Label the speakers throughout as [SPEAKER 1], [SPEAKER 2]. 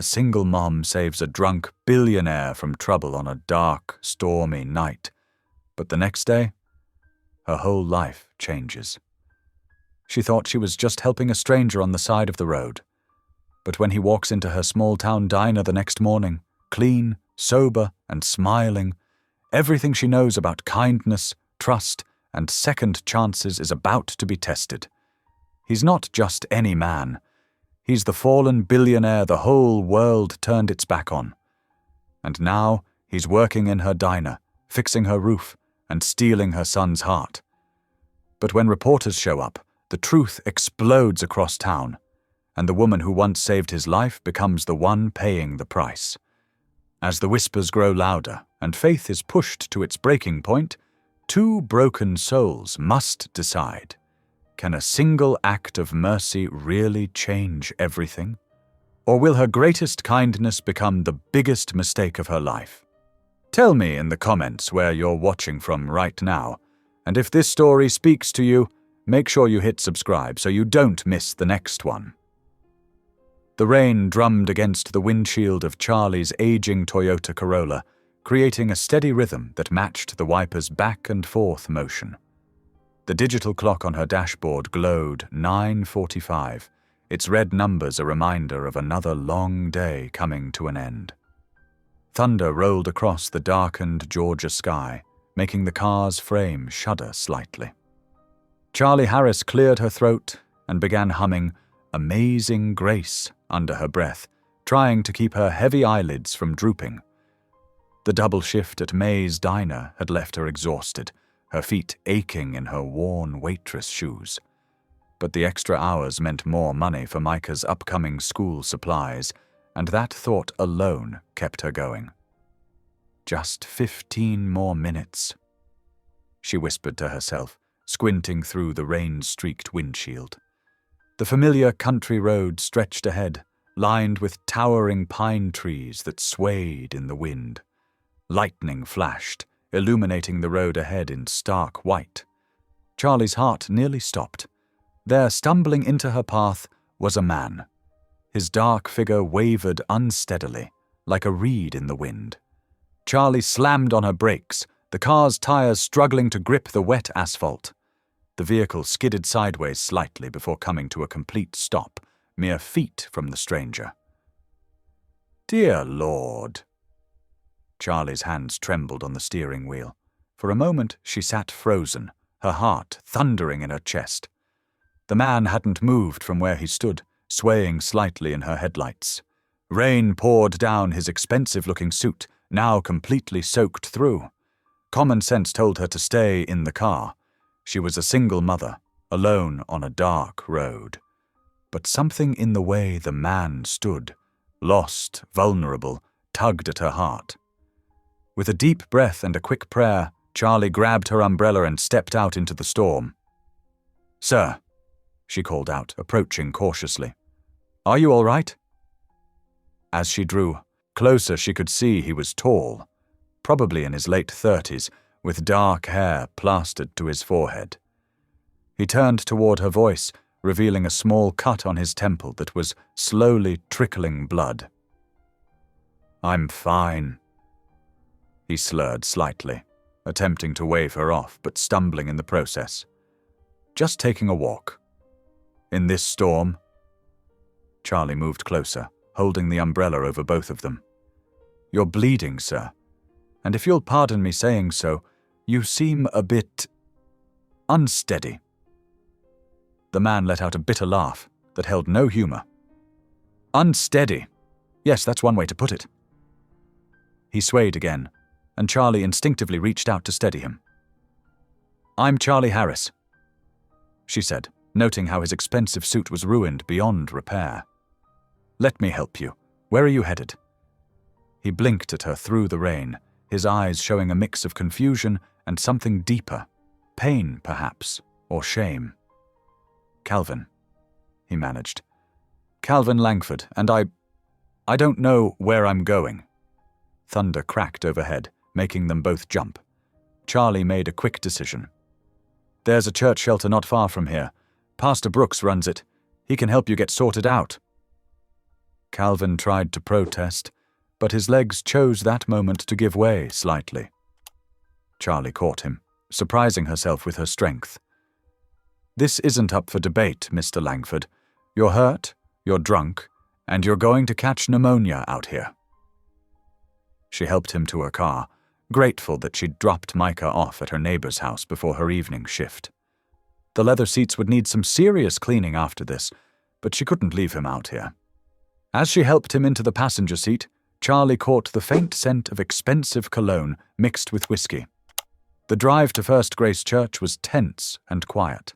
[SPEAKER 1] A single mom saves a drunk billionaire from trouble on a dark, stormy night. But the next day, her whole life changes. She thought she was just helping a stranger on the side of the road. But when he walks into her small-town diner the next morning, clean, sober, and smiling, everything she knows about kindness, trust, and second chances is about to be tested. He's not just any man. He's the fallen billionaire the whole world turned its back on. And now he's working in her diner, fixing her roof, and stealing her son's heart. But when reporters show up, the truth explodes across town, and the woman who once saved his life becomes the one paying the price. As the whispers grow louder and faith is pushed to its breaking point, two broken souls must decide. Can a single act of mercy really change everything? Or will her greatest kindness become the biggest mistake of her life? Tell me in the comments where you're watching from right now, and if this story speaks to you, make sure you hit subscribe so you don't miss the next one. The rain drummed against the windshield of Charlie's aging Toyota Corolla, creating a steady rhythm that matched the wiper's back and forth motion. The digital clock on her dashboard glowed 9:45, its red numbers a reminder of another long day coming to an end. Thunder rolled across the darkened Georgia sky, making the car's frame shudder slightly. Charlie Harris cleared her throat and began humming Amazing Grace under her breath, trying to keep her heavy eyelids from drooping. The double shift at May's diner had left her exhausted, her feet aching in her worn waitress shoes. But the extra hours meant more money for Micah's upcoming school supplies, and that thought alone kept her going. Just 15 more minutes, she whispered to herself, squinting through the rain-streaked windshield. The familiar country road stretched ahead, lined with towering pine trees that swayed in the wind. Lightning flashed, illuminating the road ahead in stark white. Charlie's heart nearly stopped. There, stumbling into her path, was a man. His dark figure wavered unsteadily, like a reed in the wind. Charlie slammed on her brakes, the car's tires struggling to grip the wet asphalt. The vehicle skidded sideways slightly before coming to a complete stop, mere feet from the stranger. "Dear Lord." Charlie's hands trembled on the steering wheel. For a moment she sat frozen, her heart thundering in her chest. The man hadn't moved from where he stood, swaying slightly in her headlights. Rain poured down his expensive-looking suit, now completely soaked through. Common sense told her to stay in the car. She was a single mother, alone on a dark road. But something in the way the man stood, lost, vulnerable, tugged at her heart. With a deep breath and a quick prayer, Charlie grabbed her umbrella and stepped out into the storm. "Sir," she called out, approaching cautiously. "Are you all right?" As she drew closer, she could see he was tall, probably in his late 30s, with dark hair plastered to his forehead. He turned toward her voice, revealing a small cut on his temple that was slowly trickling blood. "I'm fine." He slurred slightly, attempting to wave her off, but stumbling in the process. "Just taking a walk." "In this storm?" Charlie moved closer, holding the umbrella over both of them. "You're bleeding, sir. And if you'll pardon me saying so, you seem a bit unsteady." The man let out a bitter laugh that held no humor. "Unsteady. Yes, that's one way to put it." He swayed again, and Charlie instinctively reached out to steady him. "I'm Charlie Harris," she said, noting how his expensive suit was ruined beyond repair. "Let me help you. Where are you headed?" He blinked at her through the rain, his eyes showing a mix of confusion and something deeper, pain perhaps, or shame. "Calvin," he managed. "Calvin Langford, and I don't know where I'm going." Thunder cracked overhead, making them both jump. Charlie made a quick decision. "There's a church shelter not far from here. Pastor Brooks runs it. He can help you get sorted out." Calvin tried to protest, but his legs chose that moment to give way slightly. Charlie caught him, surprising herself with her strength. "This isn't up for debate, Mr. Langford. You're hurt, you're drunk, and you're going to catch pneumonia out here." She helped him to her car, grateful that she'd dropped Micah off at her neighbor's house before her evening shift. The leather seats would need some serious cleaning after this, but she couldn't leave him out here. As she helped him into the passenger seat, Charlie caught the faint scent of expensive cologne mixed with whiskey. The drive to First Grace Church was tense and quiet.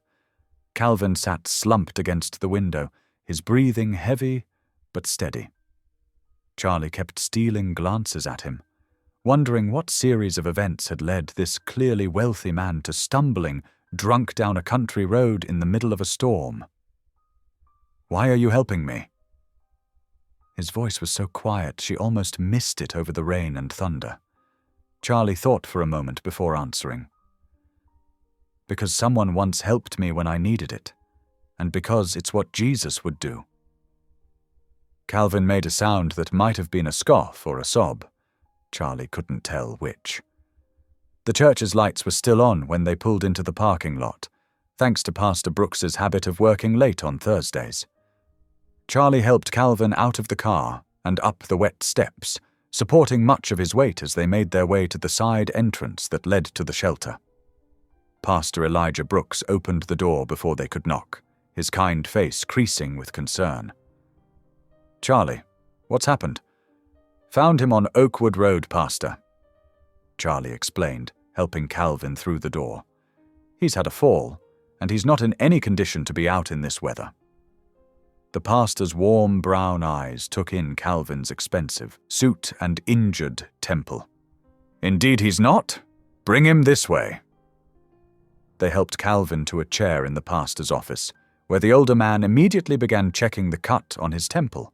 [SPEAKER 1] Calvin sat slumped against the window, his breathing heavy but steady. Charlie kept stealing glances at him, wondering what series of events had led this clearly wealthy man to stumbling, drunk down a country road in the middle of a storm. "Why are you helping me?" His voice was so quiet she almost missed it over the rain and thunder. Charlie thought for a moment before answering. "Because someone once helped me when I needed it, and because it's what Jesus would do." Calvin made a sound that might have been a scoff or a sob. Charlie couldn't tell which. The church's lights were still on when they pulled into the parking lot, thanks to Pastor Brooks's habit of working late on Thursdays. Charlie helped Calvin out of the car and up the wet steps, supporting much of his weight as they made their way to the side entrance that led to the shelter. Pastor Elijah Brooks opened the door before they could knock, his kind face creasing with concern. "Charlie, what's happened?" "Found him on Oakwood Road, Pastor," Charlie explained, helping Calvin through the door. "He's had a fall, and he's not in any condition to be out in this weather." The pastor's warm brown eyes took in Calvin's expensive suit and injured temple. "Indeed he's not. Bring him this way." They helped Calvin to a chair in the pastor's office, where the older man immediately began checking the cut on his temple.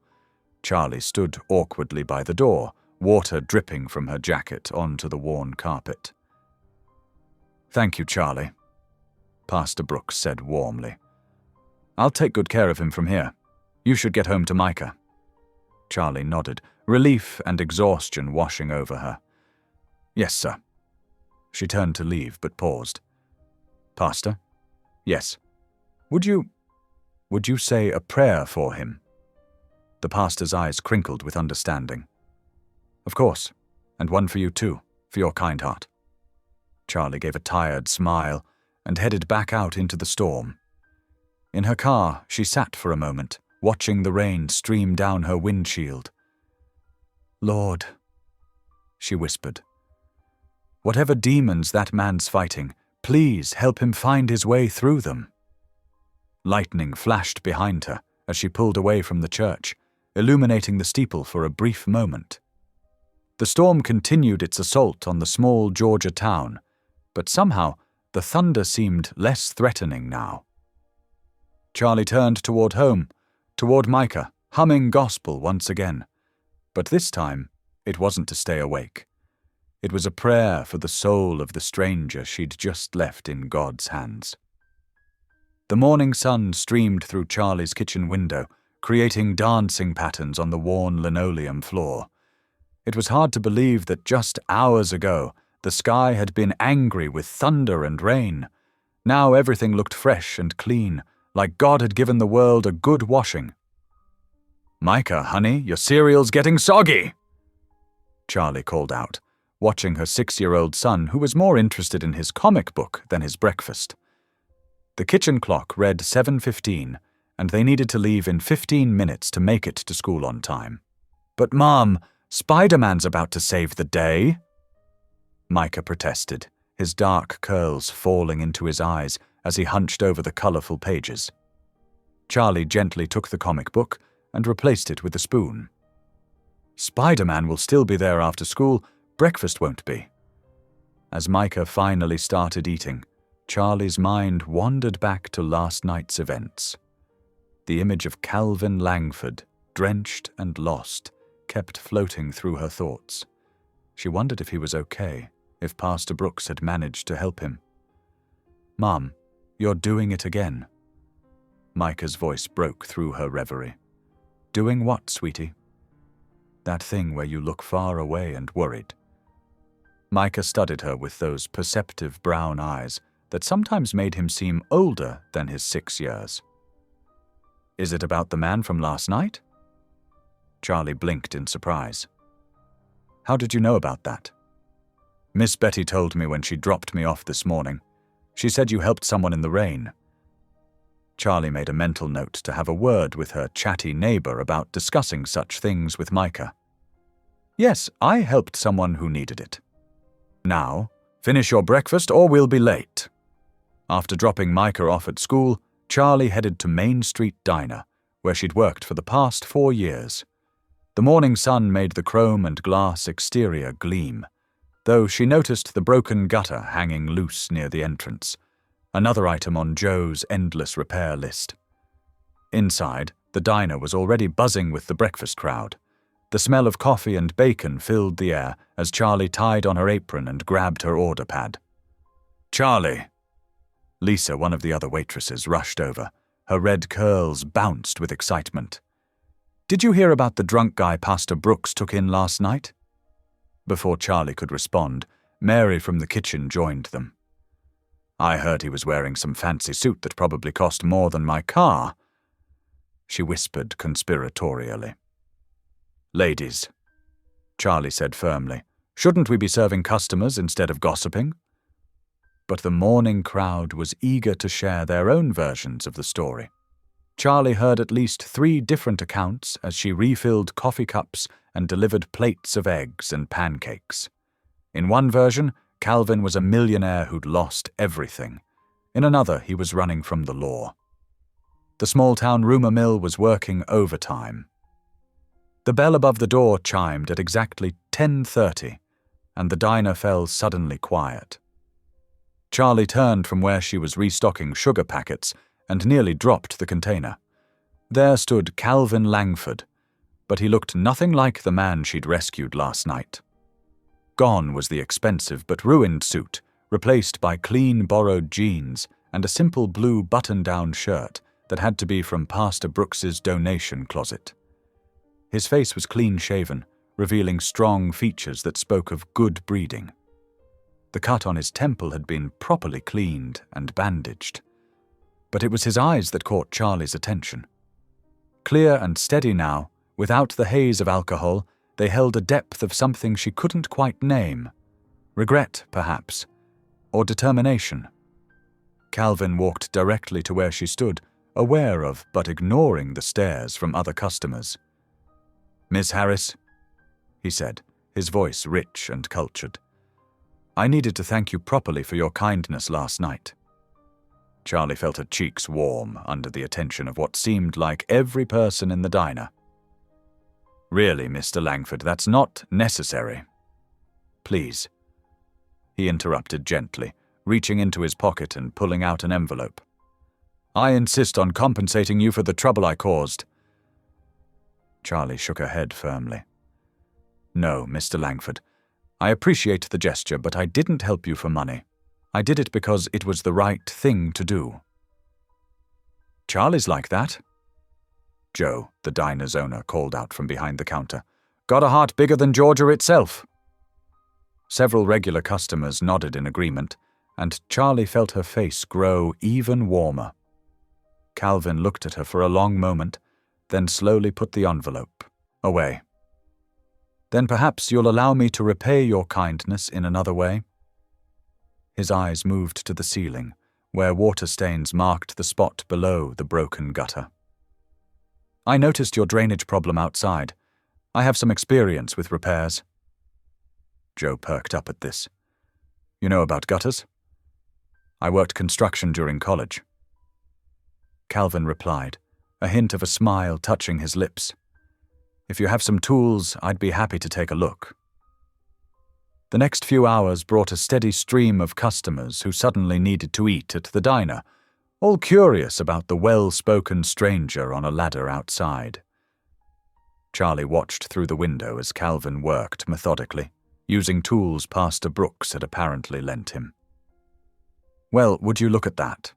[SPEAKER 1] Charlie stood awkwardly by the door, water dripping from her jacket onto the worn carpet. "Thank you, Charlie," Pastor Brooks said warmly. "I'll take good care of him from here. You should get home to Micah." Charlie nodded, relief and exhaustion washing over her. "Yes, sir." She turned to leave, but paused. "Pastor?" "Yes." Would you say a prayer for him?" The pastor's eyes crinkled with understanding. "Of course, and one for you too, for your kind heart." Charlie gave a tired smile and headed back out into the storm. In her car, she sat for a moment, watching the rain stream down her windshield. "Lord," she whispered, "whatever demons that man's fighting, please help him find his way through them." Lightning flashed behind her as she pulled away from the church, illuminating the steeple for a brief moment. The storm continued its assault on the small Georgia town, but somehow the thunder seemed less threatening now. Charlie turned toward home, toward Micah, humming gospel once again. But this time, it wasn't to stay awake. It was a prayer for the soul of the stranger she'd just left in God's hands. The morning sun streamed through Charlie's kitchen window, creating dancing patterns on the worn linoleum floor. It was hard to believe that just hours ago, the sky had been angry with thunder and rain. Now everything looked fresh and clean, like God had given the world a good washing. "Micah, honey, your cereal's getting soggy," Charlie called out, watching her 6-year-old son, who was more interested in his comic book than his breakfast. The kitchen clock read 7:15, and they needed to leave in 15 minutes to make it to school on time. "But Mom, Spider-Man's about to save the day," Micah protested, his dark curls falling into his eyes as he hunched over the colorful pages. Charlie gently took the comic book and replaced it with a spoon. "Spider-Man will still be there after school, breakfast won't be." As Micah finally started eating, Charlie's mind wandered back to last night's events. The image of Calvin Langford, drenched and lost, kept floating through her thoughts. She wondered if he was okay, if Pastor Brooks had managed to help him. "Mom, you're doing it again." Micah's voice broke through her reverie. Doing what, sweetie? That thing where you look far away and worried. Micah studied her with those perceptive brown eyes that sometimes made him seem older than his 6 years. Is it about the man from last night? Charlie blinked in surprise. How did you know about that? Miss Betty told me when she dropped me off this morning. She said you helped someone in the rain. Charlie made a mental note to have a word with her chatty neighbor about discussing such things with Micah. Yes, I helped someone who needed it. Now, finish your breakfast or we'll be late. After dropping Micah off at school, Charlie headed to Main Street Diner, where she'd worked for the past 4 years. The morning sun made the chrome and glass exterior gleam, though she noticed the broken gutter hanging loose near the entrance, another item on Joe's endless repair list. Inside, the diner was already buzzing with the breakfast crowd. The smell of coffee and bacon filled the air as Charlie tied on her apron and grabbed her order pad. Charlie! Lisa, one of the other waitresses, rushed over. Her red curls bounced with excitement. Did you hear about the drunk guy Pastor Brooks took in last night? Before Charlie could respond, Mary from the kitchen joined them. I heard he was wearing some fancy suit that probably cost more than my car, she whispered conspiratorially. Ladies, Charlie said firmly, shouldn't we be serving customers instead of gossiping? But the morning crowd was eager to share their own versions of the story. Charlie heard at least 3 different accounts as she refilled coffee cups and delivered plates of eggs and pancakes. In one version, Calvin was a millionaire who'd lost everything. In another, he was running from the law. The small-town rumor mill was working overtime. The bell above the door chimed at exactly 10:30, and the diner fell suddenly quiet. Charlie turned from where she was restocking sugar packets and nearly dropped the container. There stood Calvin Langford, but he looked nothing like the man she'd rescued last night. Gone was the expensive but ruined suit, replaced by clean borrowed jeans and a simple blue button-down shirt that had to be from Pastor Brooks's donation closet. His face was clean-shaven, revealing strong features that spoke of good breeding. The cut on his temple had been properly cleaned and bandaged. But it was his eyes that caught Charlie's attention. Clear and steady now, without the haze of alcohol, they held a depth of something she couldn't quite name. Regret, perhaps, or determination. Calvin walked directly to where she stood, aware of but ignoring the stares from other customers. Miss Harris, he said, his voice rich and cultured. I needed to thank you properly for your kindness last night. Charlie felt her cheeks warm under the attention of what seemed like every person in the diner. Really, Mr. Langford, that's not necessary. Please. He interrupted gently, reaching into his pocket and pulling out an envelope. I insist on compensating you for the trouble I caused. Charlie shook her head firmly. No, Mr. Langford. I appreciate the gesture, but I didn't help you for money. I did it because it was the right thing to do. Charlie's like that. Joe, the diner's owner, called out from behind the counter. Got a heart bigger than Georgia itself. Several regular customers nodded in agreement, and Charlie felt her face grow even warmer. Calvin looked at her for a long moment, then slowly put the envelope away. Then perhaps you'll allow me to repay your kindness in another way? His eyes moved to the ceiling, where water stains marked the spot below the broken gutter. I noticed your drainage problem outside. I have some experience with repairs. Joe perked up at this. You know about gutters? I worked construction during college. Calvin replied, a hint of a smile touching his lips. If you have some tools, I'd be happy to take a look. The next few hours brought a steady stream of customers who suddenly needed to eat at the diner, all curious about the well-spoken stranger on a ladder outside. Charlie watched through the window as Calvin worked methodically, using tools Pastor Brooks had apparently lent him. Well, would you look at that?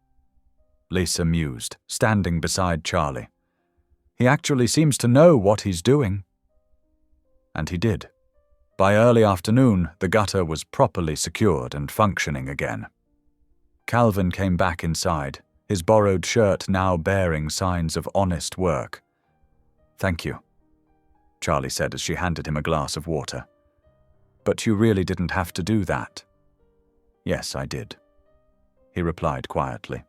[SPEAKER 1] Lisa mused, standing beside Charlie. He actually seems to know what he's doing." And he did. By early afternoon, the gutter was properly secured and functioning again. Calvin came back inside, his borrowed shirt now bearing signs of honest work. "Thank you," Charlie said as she handed him a glass of water. "But you really didn't have to do that." "Yes, I did," he replied quietly.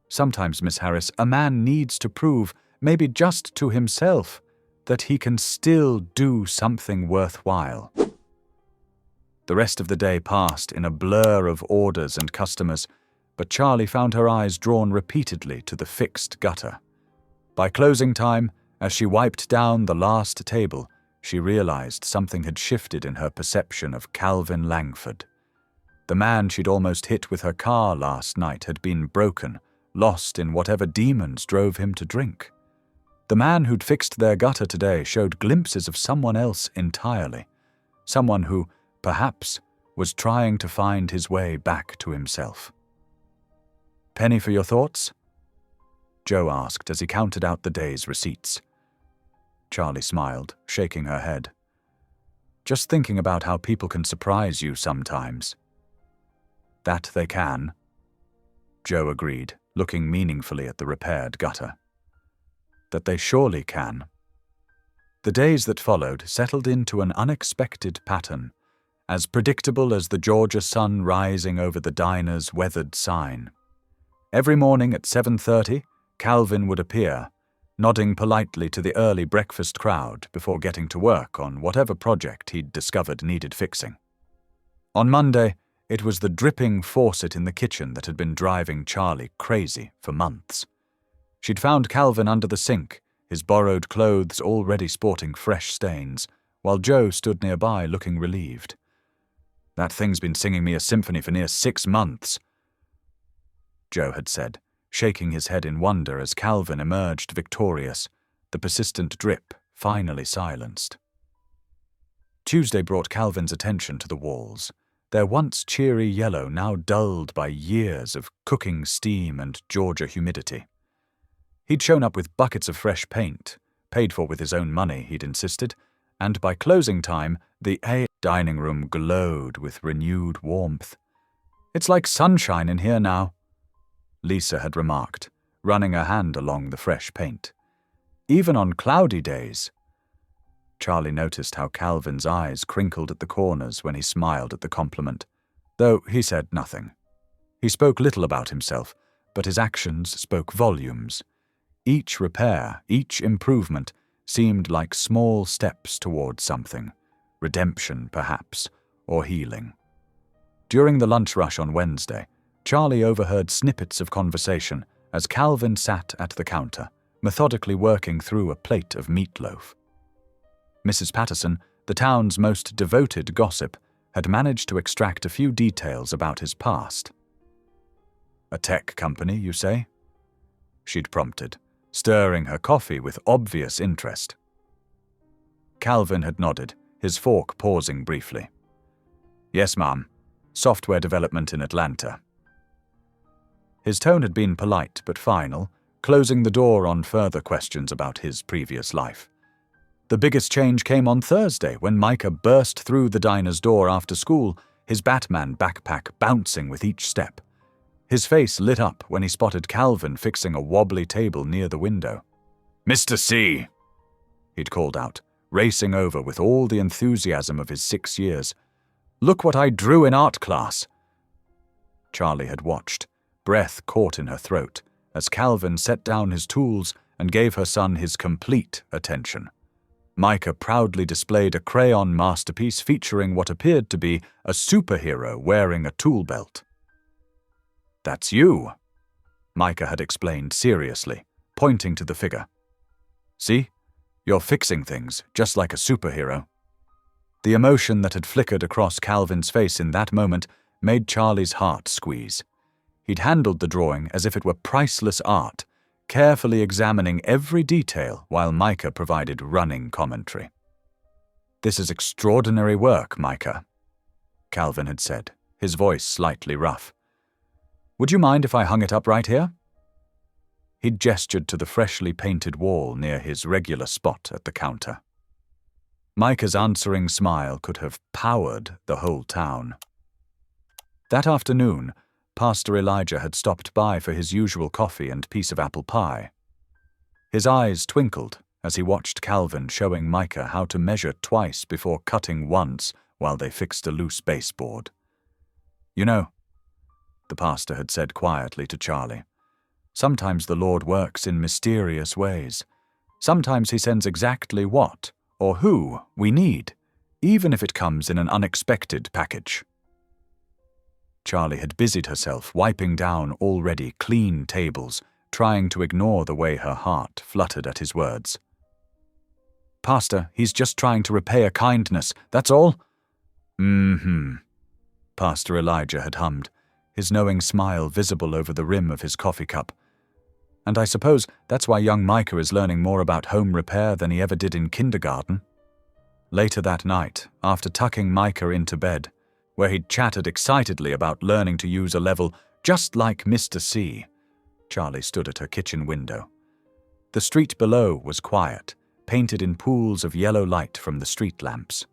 [SPEAKER 1] "Sometimes, Miss Harris, a man needs to prove, maybe just to himself, that he can still do something worthwhile." The rest of the day passed in a blur of orders and customers, but Charlie found her eyes drawn repeatedly to the fixed gutter. By closing time, as she wiped down the last table, she realized something had shifted in her perception of Calvin Langford. The man she'd almost hit with her car last night had been broken, lost in whatever demons drove him to drink. The man who'd fixed their gutter today showed glimpses of someone else entirely, someone who, perhaps, was trying to find his way back to himself. "Penny for your thoughts?" Joe asked as he counted out the day's receipts. Charlie smiled, shaking her head. "Just thinking about how people can surprise you sometimes." "That they can," Joe agreed, looking meaningfully at the repaired gutter. "That they surely can." The days that followed settled into an unexpected pattern, as predictable as the Georgia sun rising over the diner's weathered sign. Every morning at 7:30, Calvin would appear, nodding politely to the early breakfast crowd before getting to work on whatever project he'd discovered needed fixing. On Monday, it was the dripping faucet in the kitchen that had been driving Charlie crazy for months. She'd found Calvin under the sink, his borrowed clothes already sporting fresh stains, while Joe stood nearby looking relieved. "That thing's been singing me a symphony for near 6 months," Joe had said, shaking his head in wonder as Calvin emerged victorious, the persistent drip finally silenced. Tuesday brought Calvin's attention to the walls, their once cheery yellow now dulled by years of cooking steam and Georgia humidity. He'd shown up with buckets of fresh paint, paid for with his own money, he'd insisted, and by closing time, the dining room glowed with renewed warmth. "It's like sunshine in here now," Lisa had remarked, running a hand along the fresh paint. "Even on cloudy days." Charlie noticed how Calvin's eyes crinkled at the corners when he smiled at the compliment, though he said nothing. He spoke little about himself, but his actions spoke volumes. Each repair, each improvement, seemed like small steps towards something, redemption perhaps, or healing. During the lunch rush on Wednesday, Charlie overheard snippets of conversation as Calvin sat at the counter, methodically working through a plate of meatloaf. Mrs. Patterson, the town's most devoted gossip, had managed to extract a few details about his past. "A tech company, you say?" she'd prompted, stirring her coffee with obvious interest. Calvin had nodded, his fork pausing briefly. "Yes, ma'am. Software development in Atlanta." His tone had been polite but final, closing the door on further questions about his previous life. The biggest change came on Thursday when Micah burst through the diner's door after school, his Batman backpack bouncing with each step. His face lit up when he spotted Calvin fixing a wobbly table near the window. "Mr. C," he'd called out, racing over with all the enthusiasm of his 6 years. "Look what I drew in art class." Charlie had watched, breath caught in her throat, as Calvin set down his tools and gave her son his complete attention. Micah proudly displayed a crayon masterpiece featuring what appeared to be a superhero wearing a tool belt. "That's you," Micah had explained seriously, pointing to the figure. "See? You're fixing things, just like a superhero." The emotion that had flickered across Calvin's face in that moment made Charlie's heart squeeze. He'd handled the drawing as if it were priceless art, carefully examining every detail while Micah provided running commentary. "This is extraordinary work, Micah," Calvin had said, his voice slightly rough. "Would you mind if I hung it up right here?" He'd gestured to the freshly painted wall near his regular spot at the counter. Micah's answering smile could have powered the whole town. That afternoon, Pastor Elijah had stopped by for his usual coffee and piece of apple pie. His eyes twinkled as he watched Calvin showing Micah how to measure twice before cutting once while they fixed a loose baseboard. "You know," the pastor had said quietly to Charlie, "sometimes the Lord works in mysterious ways. Sometimes he sends exactly what or who we need, even if it comes in an unexpected package." Charlie had busied herself wiping down already clean tables, trying to ignore the way her heart fluttered at his words. "Pastor, he's just trying to repay a kindness, that's all." Pastor Elijah had hummed, his knowing smile visible over the rim of his coffee cup. "And I suppose that's why young Micah is learning more about home repair than he ever did in kindergarten." Later that night, after tucking Micah into bed, where he'd chatted excitedly about learning to use a level just like Mr. C, Charlie stood at her kitchen window. The street below was quiet, painted in pools of yellow light from the street lamps.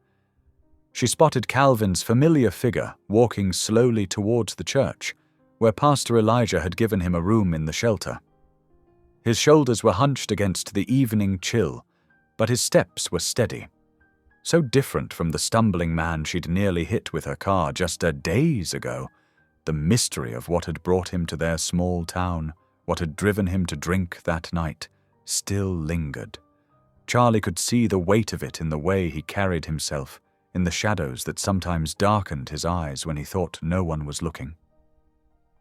[SPEAKER 1] She spotted Calvin's familiar figure walking slowly towards the church, where Pastor Elijah had given him a room in the shelter. His shoulders were hunched against the evening chill, but his steps were steady. So different from the stumbling man she'd nearly hit with her car just days ago. The mystery of what had brought him to their small town, what had driven him to drink that night, still lingered. Charlie could see the weight of it in the way he carried himself, in the shadows that sometimes darkened his eyes when he thought no one was looking.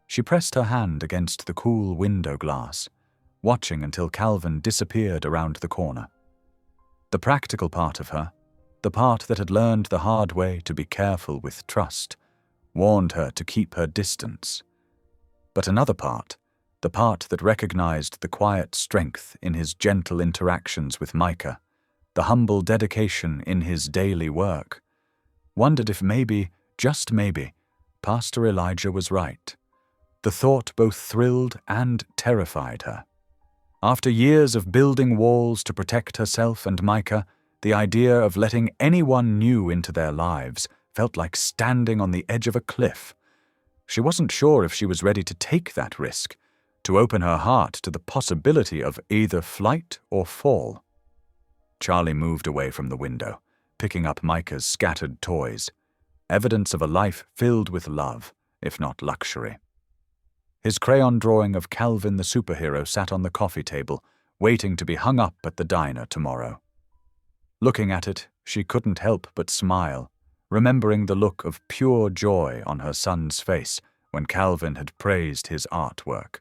[SPEAKER 1] She pressed her hand against the cool window glass, watching until Calvin disappeared around the corner. The practical part of her, the part that had learned the hard way to be careful with trust, warned her to keep her distance. But another part, the part that recognized the quiet strength in his gentle interactions with Micah, the humble dedication in his daily work, wondered if maybe, just maybe, Pastor Elijah was right. The thought both thrilled and terrified her. After years of building walls to protect herself and Micah, the idea of letting anyone new into their lives felt like standing on the edge of a cliff. She wasn't sure if she was ready to take that risk, to open her heart to the possibility of either flight or fall. Charlie moved away from the window, picking up Micah's scattered toys, evidence of a life filled with love, if not luxury. His crayon drawing of Calvin the superhero sat on the coffee table, waiting to be hung up at the diner tomorrow. Looking at it, she couldn't help but smile, remembering the look of pure joy on her son's face when Calvin had praised his artwork.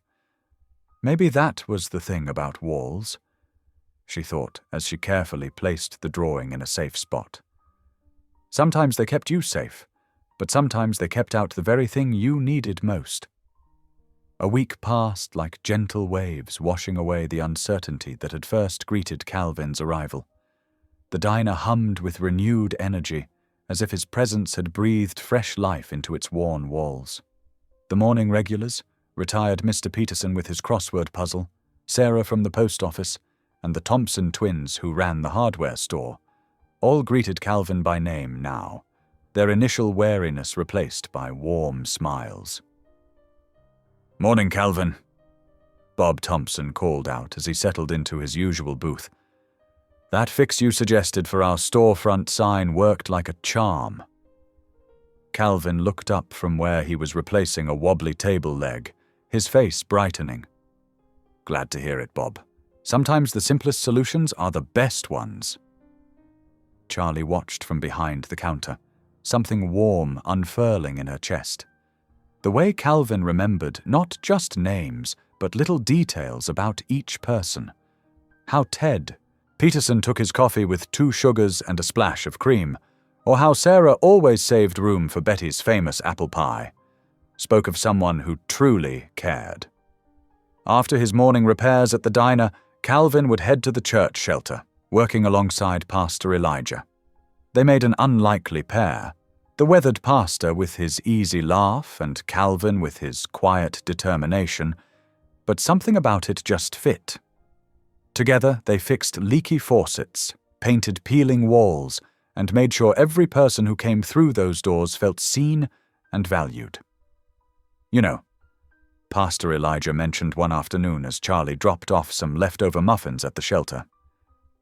[SPEAKER 1] Maybe that was the thing about walls, she thought as she carefully placed the drawing in a safe spot. Sometimes they kept you safe, but sometimes they kept out the very thing you needed most. A week passed like gentle waves washing away the uncertainty that had first greeted Calvin's arrival. The diner hummed with renewed energy, as if his presence had breathed fresh life into its worn walls. The morning regulars, retired Mr. Peterson with his crossword puzzle, Sarah from the post office, and the Thompson twins who ran the hardware store, all greeted Calvin by name now, their initial wariness replaced by warm smiles. "Morning, Calvin," Bob Thompson called out as he settled into his usual booth. "That fix you suggested for our storefront sign worked like a charm." Calvin looked up from where he was replacing a wobbly table leg, his face brightening. "Glad to hear it, Bob. Sometimes the simplest solutions are the best ones." Charlie watched from behind the counter, something warm unfurling in her chest. The way Calvin remembered not just names, but little details about each person. How Peterson took his coffee with 2 sugars and a splash of cream, or how Sarah always saved room for Betty's famous apple pie, spoke of someone who truly cared. After his morning repairs at the diner, Calvin would head to the church shelter, working alongside Pastor Elijah. They made an unlikely pair, the weathered pastor with his easy laugh and Calvin with his quiet determination, but something about it just fit. Together, they fixed leaky faucets, painted peeling walls, and made sure every person who came through those doors felt seen and valued. You know, Pastor Elijah mentioned one afternoon as Charlie dropped off some leftover muffins at the shelter.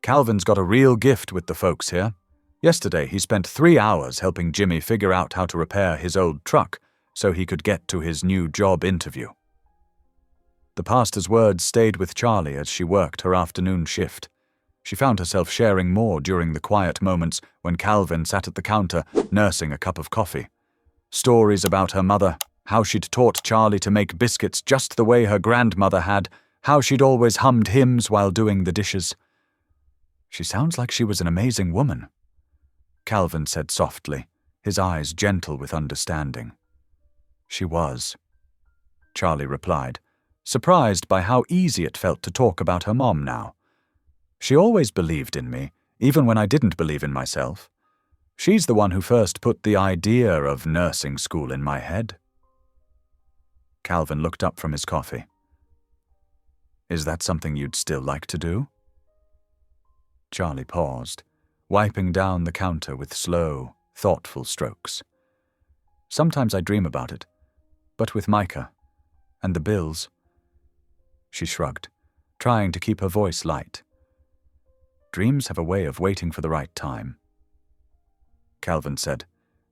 [SPEAKER 1] Calvin's got a real gift with the folks here. Yesterday, he spent 3 hours helping Jimmy figure out how to repair his old truck so he could get to his new job interview. The pastor's words stayed with Charlie as she worked her afternoon shift. She found herself sharing more during the quiet moments when Calvin sat at the counter nursing a cup of coffee. Stories about her mother, how she'd taught Charlie to make biscuits just the way her grandmother had, how she'd always hummed hymns while doing the dishes. "She sounds like she was an amazing woman," Calvin said softly, his eyes gentle with understanding. "She was," Charlie replied, surprised by how easy it felt to talk about her mom now. "She always believed in me, even when I didn't believe in myself. She's the one who first put the idea of nursing school in my head." Calvin looked up from his coffee. "Is that something you'd still like to do?" Charlie paused, wiping down the counter with slow, thoughtful strokes. "Sometimes I dream about it, but with Micah and the bills." She shrugged, trying to keep her voice light. "Dreams have a way of waiting for the right time," Calvin said,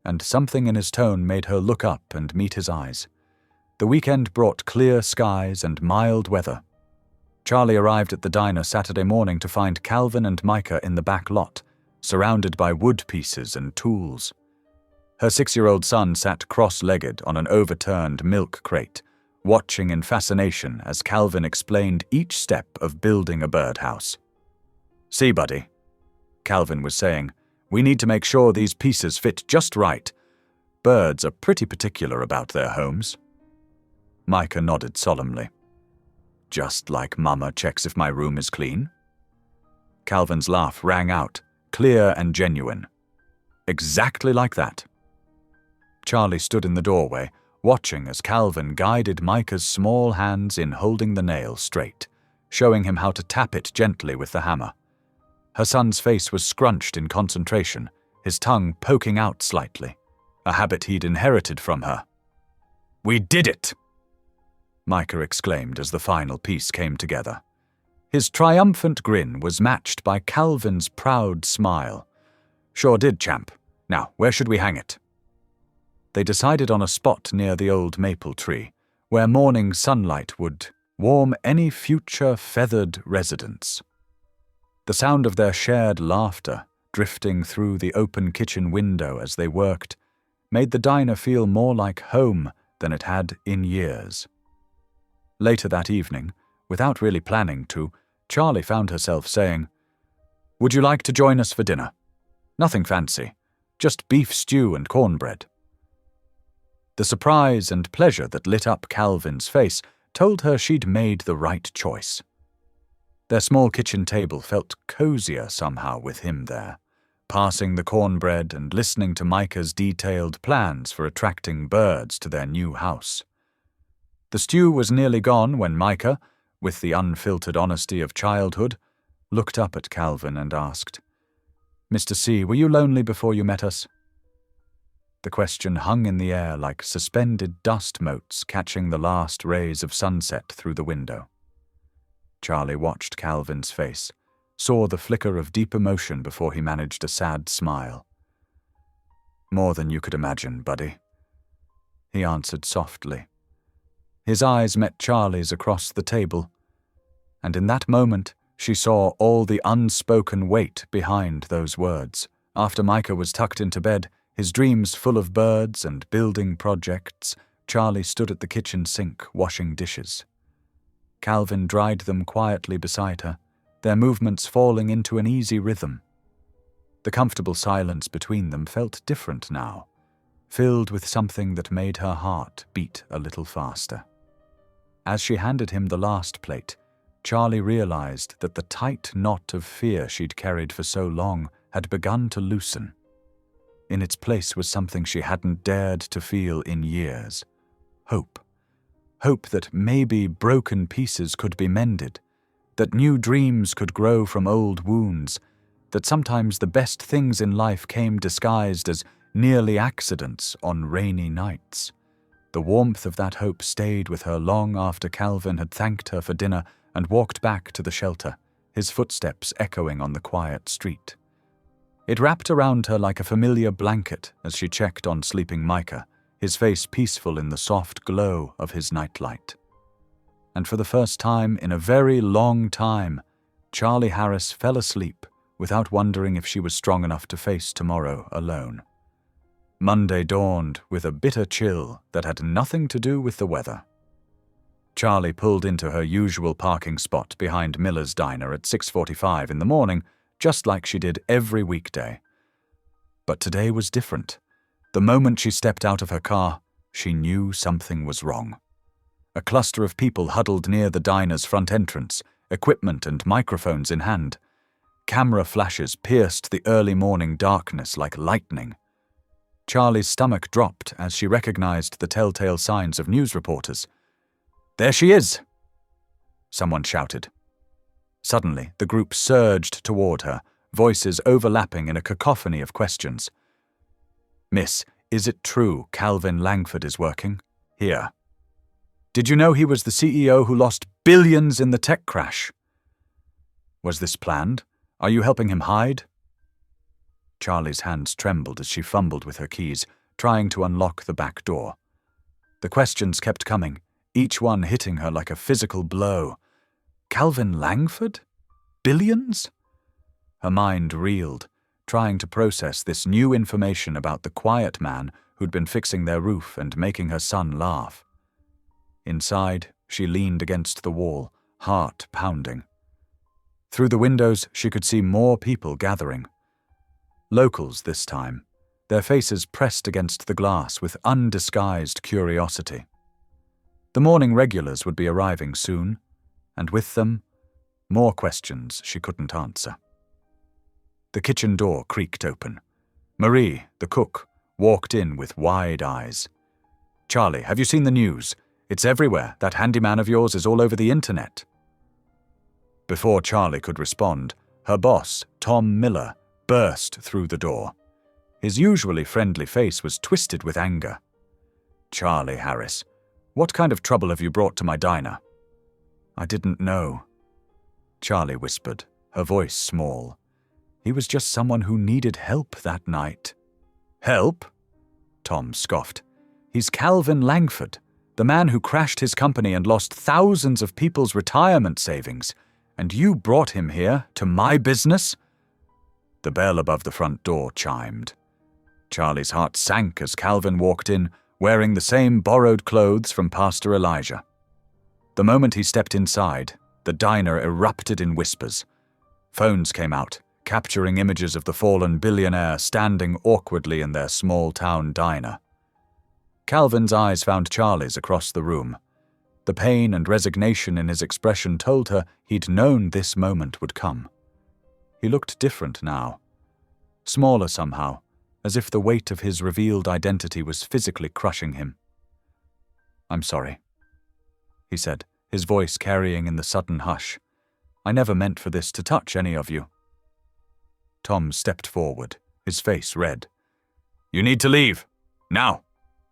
[SPEAKER 1] and something in his tone made her look up and meet his eyes. The weekend brought clear skies and mild weather. Charlie arrived at the diner Saturday morning to find Calvin and Micah in the back lot, surrounded by wood pieces and tools. Her 6-year-old son sat cross-legged on an overturned milk crate, watching in fascination as Calvin explained each step of building a birdhouse. "See, buddy," Calvin was saying, "we need to make sure these pieces fit just right. Birds are pretty particular about their homes." Micah nodded solemnly. "Just like Mama checks if my room is clean?" Calvin's laugh rang out, clear and genuine. "Exactly like that." Charlie stood in the doorway, watching as Calvin guided Micah's small hands in holding the nail straight, showing him how to tap it gently with the hammer. Her son's face was scrunched in concentration, his tongue poking out slightly, a habit he'd inherited from her. "We did it!" Micah exclaimed as the final piece came together. His triumphant grin was matched by Calvin's proud smile. "Sure did, champ. Now, where should we hang it?" They decided on a spot near the old maple tree, where morning sunlight would warm any future feathered residents. The sound of their shared laughter, drifting through the open kitchen window as they worked, made the diner feel more like home than it had in years. Later that evening, without really planning to, Charlie found herself saying, "Would you like to join us for dinner? Nothing fancy, just beef stew and cornbread." The surprise and pleasure that lit up Calvin's face told her she'd made the right choice. Their small kitchen table felt cozier somehow with him there, passing the cornbread and listening to Micah's detailed plans for attracting birds to their new house. The stew was nearly gone when Micah, with the unfiltered honesty of childhood, looked up at Calvin and asked, "Mr. C, were you lonely before you met us?" The question hung in the air like suspended dust motes catching the last rays of sunset through the window. Charlie watched Calvin's face, saw the flicker of deep emotion before he managed a sad smile. "More than you could imagine, buddy," he answered softly. His eyes met Charlie's across the table, and in that moment she saw all the unspoken weight behind those words. After Micah was tucked into bed, his dreams full of birds and building projects, Charlie stood at the kitchen sink washing dishes. Calvin dried them quietly beside her, their movements falling into an easy rhythm. The comfortable silence between them felt different now, filled with something that made her heart beat a little faster. As she handed him the last plate, Charlie realized that the tight knot of fear she'd carried for so long had begun to loosen. In its place was something she hadn't dared to feel in years. Hope. hope that maybe broken pieces could be mended, that new dreams could grow from old wounds, that sometimes the best things in life came disguised as nearly accidents on rainy nights. The warmth of that hope stayed with her long after Calvin had thanked her for dinner and walked back to the shelter, his footsteps echoing on the quiet street. It wrapped around her like a familiar blanket as she checked on sleeping Micah, his face peaceful in the soft glow of his nightlight. And for the first time in a very long time, Charlie Harris fell asleep without wondering if she was strong enough to face tomorrow alone. Monday dawned with a bitter chill that had nothing to do with the weather. Charlie pulled into her usual parking spot behind Miller's Diner at 6:45 in the morning, just like she did every weekday. But today was different. The moment she stepped out of her car, she knew something was wrong. A cluster of people huddled near the diner's front entrance, equipment and microphones in hand. Camera flashes pierced the early morning darkness like lightning. Charlie's stomach dropped as she recognized the telltale signs of news reporters. "There she is!" someone shouted. Suddenly, the group surged toward her, voices overlapping in a cacophony of questions. "Miss, is it true Calvin Langford is working here? Did you know he was the CEO who lost billions in the tech crash? Was this planned? Are you helping him hide?" Charlie's hands trembled as she fumbled with her keys, trying to unlock the back door. The questions kept coming, each one hitting her like a physical blow. Calvin Langford? Billions? Her mind reeled, trying to process this new information about the quiet man who'd been fixing their roof and making her son laugh. Inside, she leaned against the wall, heart pounding. Through the windows, she could see more people gathering. Locals this time, their faces pressed against the glass with undisguised curiosity. The morning regulars would be arriving soon, and with them, more questions she couldn't answer. The kitchen door creaked open. Marie, the cook, walked in with wide eyes. "Charlie, have you seen the news? It's everywhere. That handyman of yours is all over the internet." Before Charlie could respond, her boss, Tom Miller, burst through the door. His usually friendly face was twisted with anger. "Charlie Harris, what kind of trouble have you brought to my diner?" "I didn't know," Charlie whispered, her voice small. He was just someone who needed help that night. "Help?" Tom scoffed. "He's Calvin Langford, the man who crashed his company and lost thousands of people's retirement savings. And you brought him here, to my business?" The bell above the front door chimed. Charlie's heart sank as Calvin walked in, wearing the same borrowed clothes from Pastor Elijah. The moment he stepped inside, the diner erupted in whispers. Phones came out, capturing images of the fallen billionaire standing awkwardly in their small-town diner. Calvin's eyes found Charlie's across the room. The pain and resignation in his expression told her he'd known this moment would come. He looked different now. Smaller somehow, as if the weight of his revealed identity was physically crushing him. "I'm sorry," he said, his voice carrying in the sudden hush. "I never meant for this to touch any of you." Tom stepped forward, his face red. "You need to leave. Now.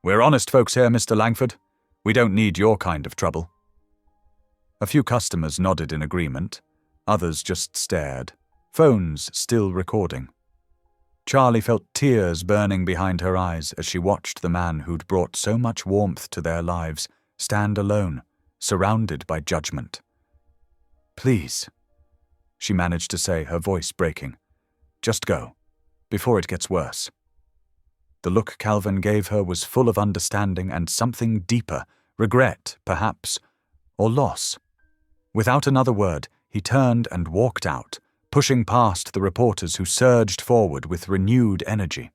[SPEAKER 1] We're honest folks here, Mr. Langford. We don't need your kind of trouble." A few customers nodded in agreement. Others just stared, phones still recording. Charlie felt tears burning behind her eyes as she watched the man who'd brought so much warmth to their lives stand alone, surrounded by judgment. "Please," she managed to say, her voice breaking. "Just go, before it gets worse." The look Calvin gave her was full of understanding and something deeper, regret, perhaps, or loss. Without another word, he turned and walked out, pushing past the reporters who surged forward with renewed energy.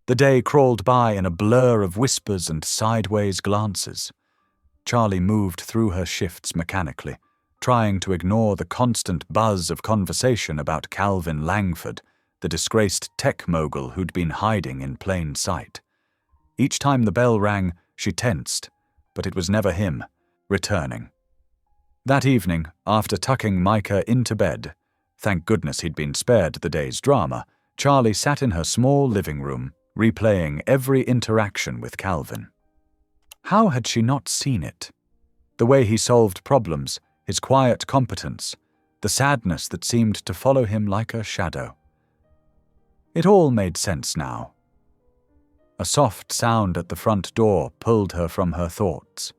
[SPEAKER 1] The day crawled by in a blur of whispers and sideways glances. Charlie moved through her shifts mechanically, trying to ignore the constant buzz of conversation about Calvin Langford, the disgraced tech mogul who'd been hiding in plain sight. Each time the bell rang, she tensed, but it was never him, returning. That evening, after tucking Micah into bed, thank goodness he'd been spared the day's drama, Charlie sat in her small living room, replaying every interaction with Calvin. How had she not seen it? The way he solved problems, his quiet competence, the sadness that seemed to follow him like a shadow. It all made sense now. A soft sound at the front door pulled her from her thoughts.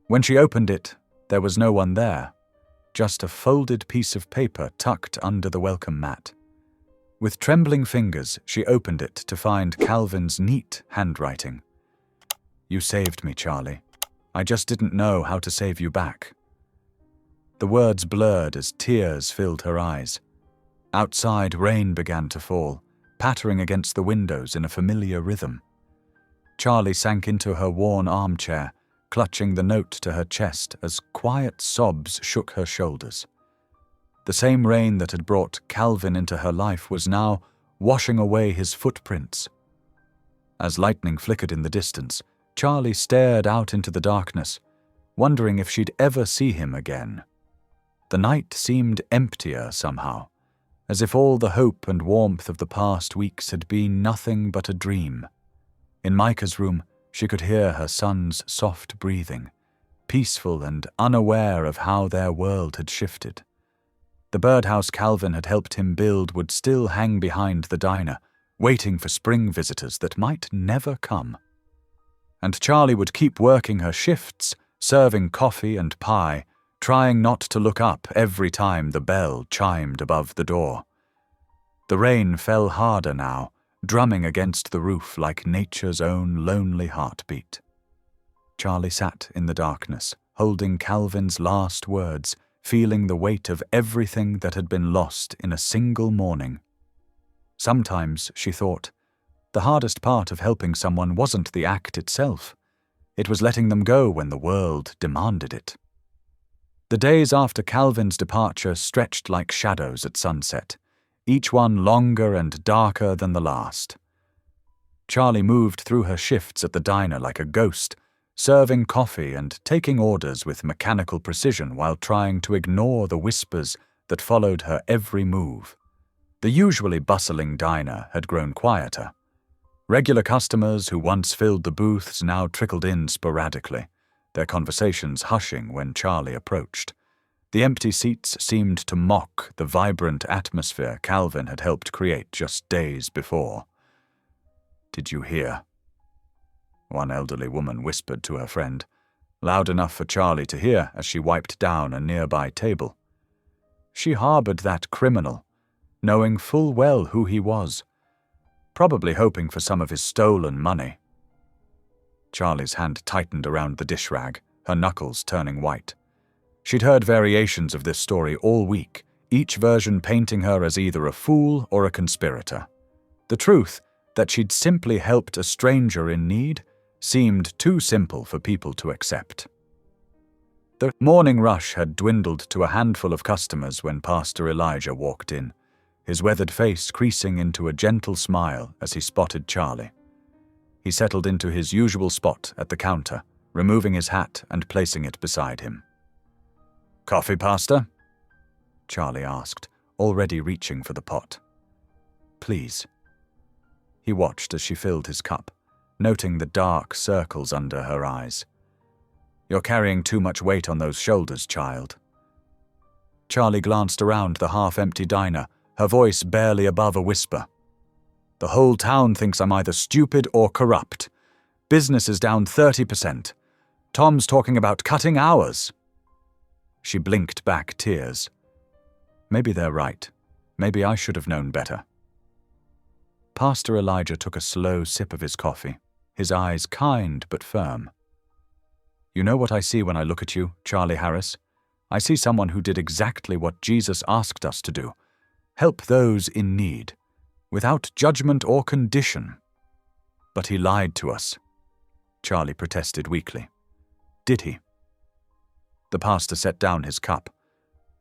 [SPEAKER 1] When she opened it, there was no one there, just a folded piece of paper tucked under the welcome mat. With trembling fingers, she opened it to find Calvin's neat handwriting. "You saved me, Charlie. I just didn't know how to save you back." The words blurred as tears filled her eyes. Outside, rain began to fall, pattering against the windows in a familiar rhythm. Charlie sank into her worn armchair, clutching the note to her chest as quiet sobs shook her shoulders. The same rain that had brought Calvin into her life was now washing away his footprints. As lightning flickered in the distance, Charlie stared out into the darkness, wondering if she'd ever see him again. The night seemed emptier somehow, as if all the hope and warmth of the past weeks had been nothing but a dream. In Micah's room, she could hear her son's soft breathing, peaceful and unaware of how their world had shifted. The birdhouse Calvin had helped him build would still hang behind the diner, waiting for spring visitors that might never come. And Charlie would keep working her shifts, serving coffee and pie, trying not to look up every time the bell chimed above the door. The rain fell harder now, drumming against the roof like nature's own lonely heartbeat. Charlie sat in the darkness, holding Calvin's last words, feeling the weight of everything that had been lost in a single morning. Sometimes, she thought, the hardest part of helping someone wasn't the act itself. It was letting them go when the world demanded it. The days after Calvin's departure stretched like shadows at sunset, each one longer and darker than the last. Charlie moved through her shifts at the diner like a ghost, serving coffee and taking orders with mechanical precision while trying to ignore the whispers that followed her every move. The usually bustling diner had grown quieter. Regular customers who once filled the booths now trickled in sporadically, their conversations hushing when Charlie approached. The empty seats seemed to mock the vibrant atmosphere Calvin had helped create just days before. "Did you hear?" one elderly woman whispered to her friend, loud enough for Charlie to hear as she wiped down a nearby table. She harbored that criminal, knowing full well who he was, probably hoping for some of his stolen money. Charlie's hand tightened around the dish rag, her knuckles turning white. She'd heard variations of this story all week, each version painting her as either a fool or a conspirator. The truth, that she'd simply helped a stranger in need, seemed too simple for people to accept. The morning rush had dwindled to a handful of customers when Pastor Elijah walked in, his weathered face creasing into a gentle smile as he spotted Charlie. He settled into his usual spot at the counter, removing his hat and placing it beside him. "Coffee, Pastor?" Charlie asked, already reaching for the pot. "Please." He watched as she filled his cup, noting the dark circles under her eyes. "You're carrying too much weight on those shoulders, child." Charlie glanced around the half-empty diner, her voice barely above a whisper. "The whole town thinks I'm either stupid or corrupt. Business is down 30%. Tom's talking about cutting hours." She blinked back tears. Maybe they're right. Maybe I should have known better. Pastor Elijah took a slow sip of his coffee, his eyes kind but firm. "You know what I see when I look at you, Charlie Harris? I see someone who did exactly what Jesus asked us to do. Help those in need, without judgment or condition." "But he lied to us," Charlie protested weakly. "Did he?" The pastor set down his cup.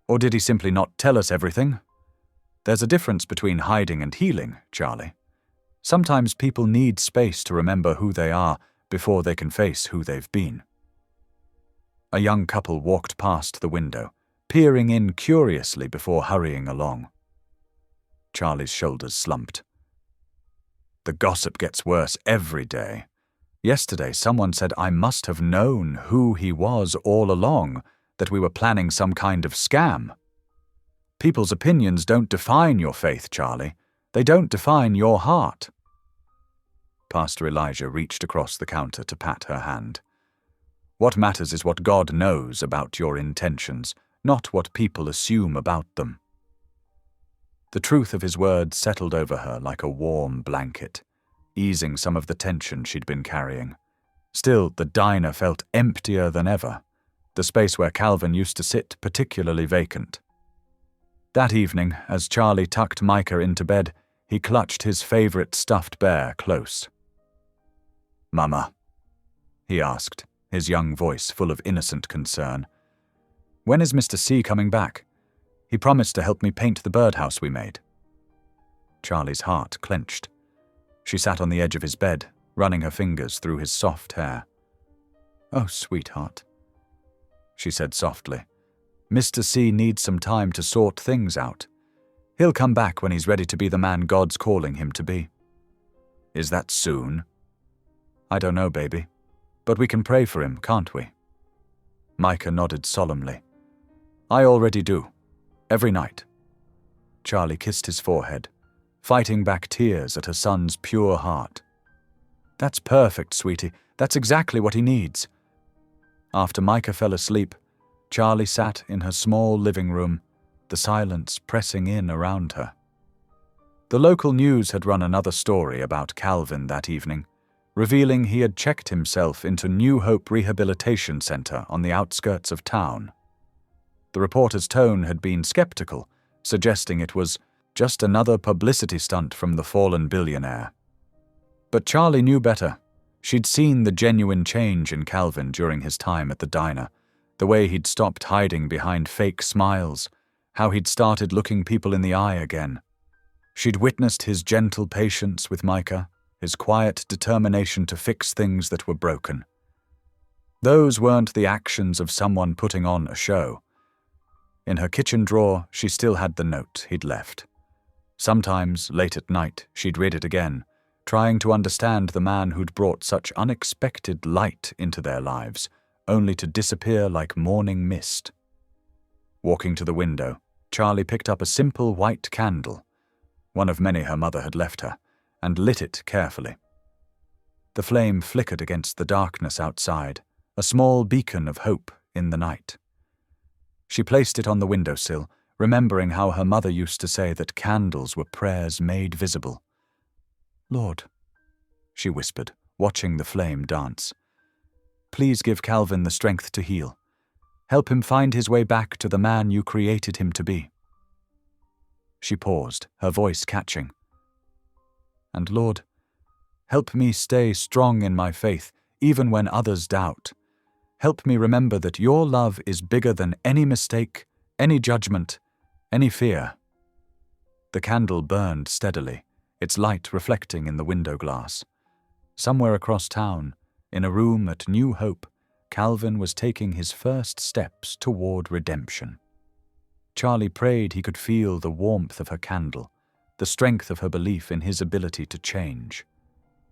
[SPEAKER 1] "Or did he simply not tell us everything? There's a difference between hiding and healing, Charlie. Sometimes people need space to remember who they are before they can face who they've been." A young couple walked past the window, peering in curiously before hurrying along. Charlie's shoulders slumped. The gossip gets worse every day. Yesterday, someone said I must have known who he was all along, that we were planning some kind of scam. People's opinions don't define your faith, Charlie. They don't define your heart. Pastor Elijah reached across the counter to pat her hand. What matters is what God knows about your intentions, not what people assume about them. The truth of his words settled over her like a warm blanket, easing some of the tension she'd been carrying. Still, the diner felt emptier than ever, the space where Calvin used to sit particularly vacant. That evening, as Charlie tucked Micah into bed, he clutched his favorite stuffed bear close. "Mama," he asked, his young voice full of innocent concern, "when is Mr. C coming back? He promised to help me paint the birdhouse we made." Charlie's heart clenched. She sat on the edge of his bed, running her fingers through his soft hair. "Oh, sweetheart," she said softly. "Mr. C needs some time to sort things out. He'll come back when he's ready to be the man God's calling him to be." "Is that soon?" "I don't know, baby. But we can pray for him, can't we?" Micah nodded solemnly. "I already do. Every night." Charlie kissed his forehead, fighting back tears at her son's pure heart. "That's perfect, sweetie. That's exactly what he needs." After Micah fell asleep, Charlie sat in her small living room, the silence pressing in around her. The local news had run another story about Calvin that evening, revealing he had checked himself into New Hope Rehabilitation Center on the outskirts of town. The reporter's tone had been skeptical, suggesting it was just another publicity stunt from the fallen billionaire. But Charlie knew better. She'd seen the genuine change in Calvin during his time at the diner, the way he'd stopped hiding behind fake smiles, how he'd started looking people in the eye again. She'd witnessed his gentle patience with Micah, his quiet determination to fix things that were broken. Those weren't the actions of someone putting on a show. In her kitchen drawer, she still had the note he'd left. Sometimes, late at night, she'd read it again, trying to understand the man who'd brought such unexpected light into their lives, only to disappear like morning mist. Walking to the window, Charlie picked up a simple white candle, one of many her mother had left her, and lit it carefully. The flame flickered against the darkness outside, a small beacon of hope in the night. She placed it on the windowsill, remembering how her mother used to say that candles were prayers made visible. "Lord," she whispered, watching the flame dance, "please give Calvin the strength to heal. Help him find his way back to the man you created him to be." She paused, her voice catching. "And Lord, help me stay strong in my faith, even when others doubt. Help me remember that your love is bigger than any mistake, any judgment, any fear." The candle burned steadily, its light reflecting in the window glass. Somewhere across town, in a room at New Hope, Calvin was taking his first steps toward redemption. Charlie prayed he could feel the warmth of her candle, the strength of her belief in his ability to change.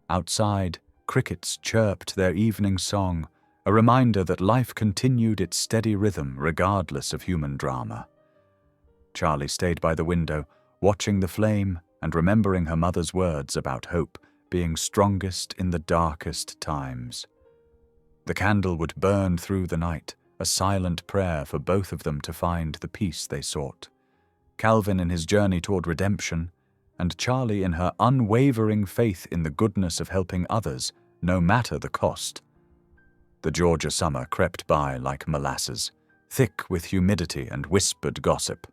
[SPEAKER 1] Outside, crickets chirped their evening song, a reminder that life continued its steady rhythm regardless of human drama. Charlie stayed by the window, watching the flame and remembering her mother's words about hope being strongest in the darkest times. The candle would burn through the night, a silent prayer for both of them to find the peace they sought. Calvin in his journey toward redemption, and Charlie in her unwavering faith in the goodness of helping others, no matter the cost. The Georgia summer crept by like molasses, thick with humidity and whispered gossip.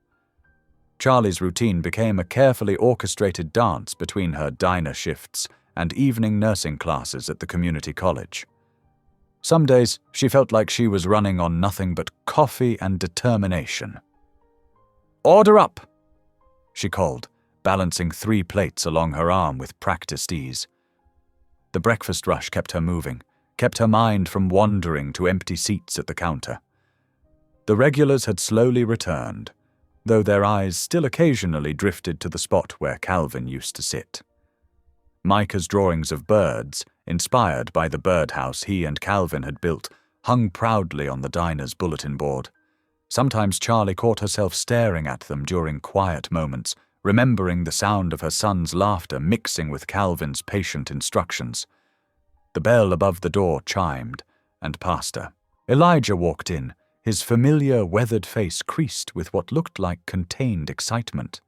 [SPEAKER 1] Charlie's routine became a carefully orchestrated dance between her diner shifts and evening nursing classes at the community college. Some days, she felt like she was running on nothing but coffee and determination. "Order up!" she called, balancing 3 plates along her arm with practiced ease. The breakfast rush kept her moving, kept her mind from wandering to empty seats at the counter. The regulars had slowly returned, though their eyes still occasionally drifted to the spot where Calvin used to sit. Micah's drawings of birds, inspired by the birdhouse he and Calvin had built, hung proudly on the diner's bulletin board. Sometimes Charlie caught herself staring at them during quiet moments, remembering the sound of her son's laughter mixing with Calvin's patient instructions. The bell above the door chimed, and past her. Elijah walked in, his familiar weathered face creased with what looked like contained excitement.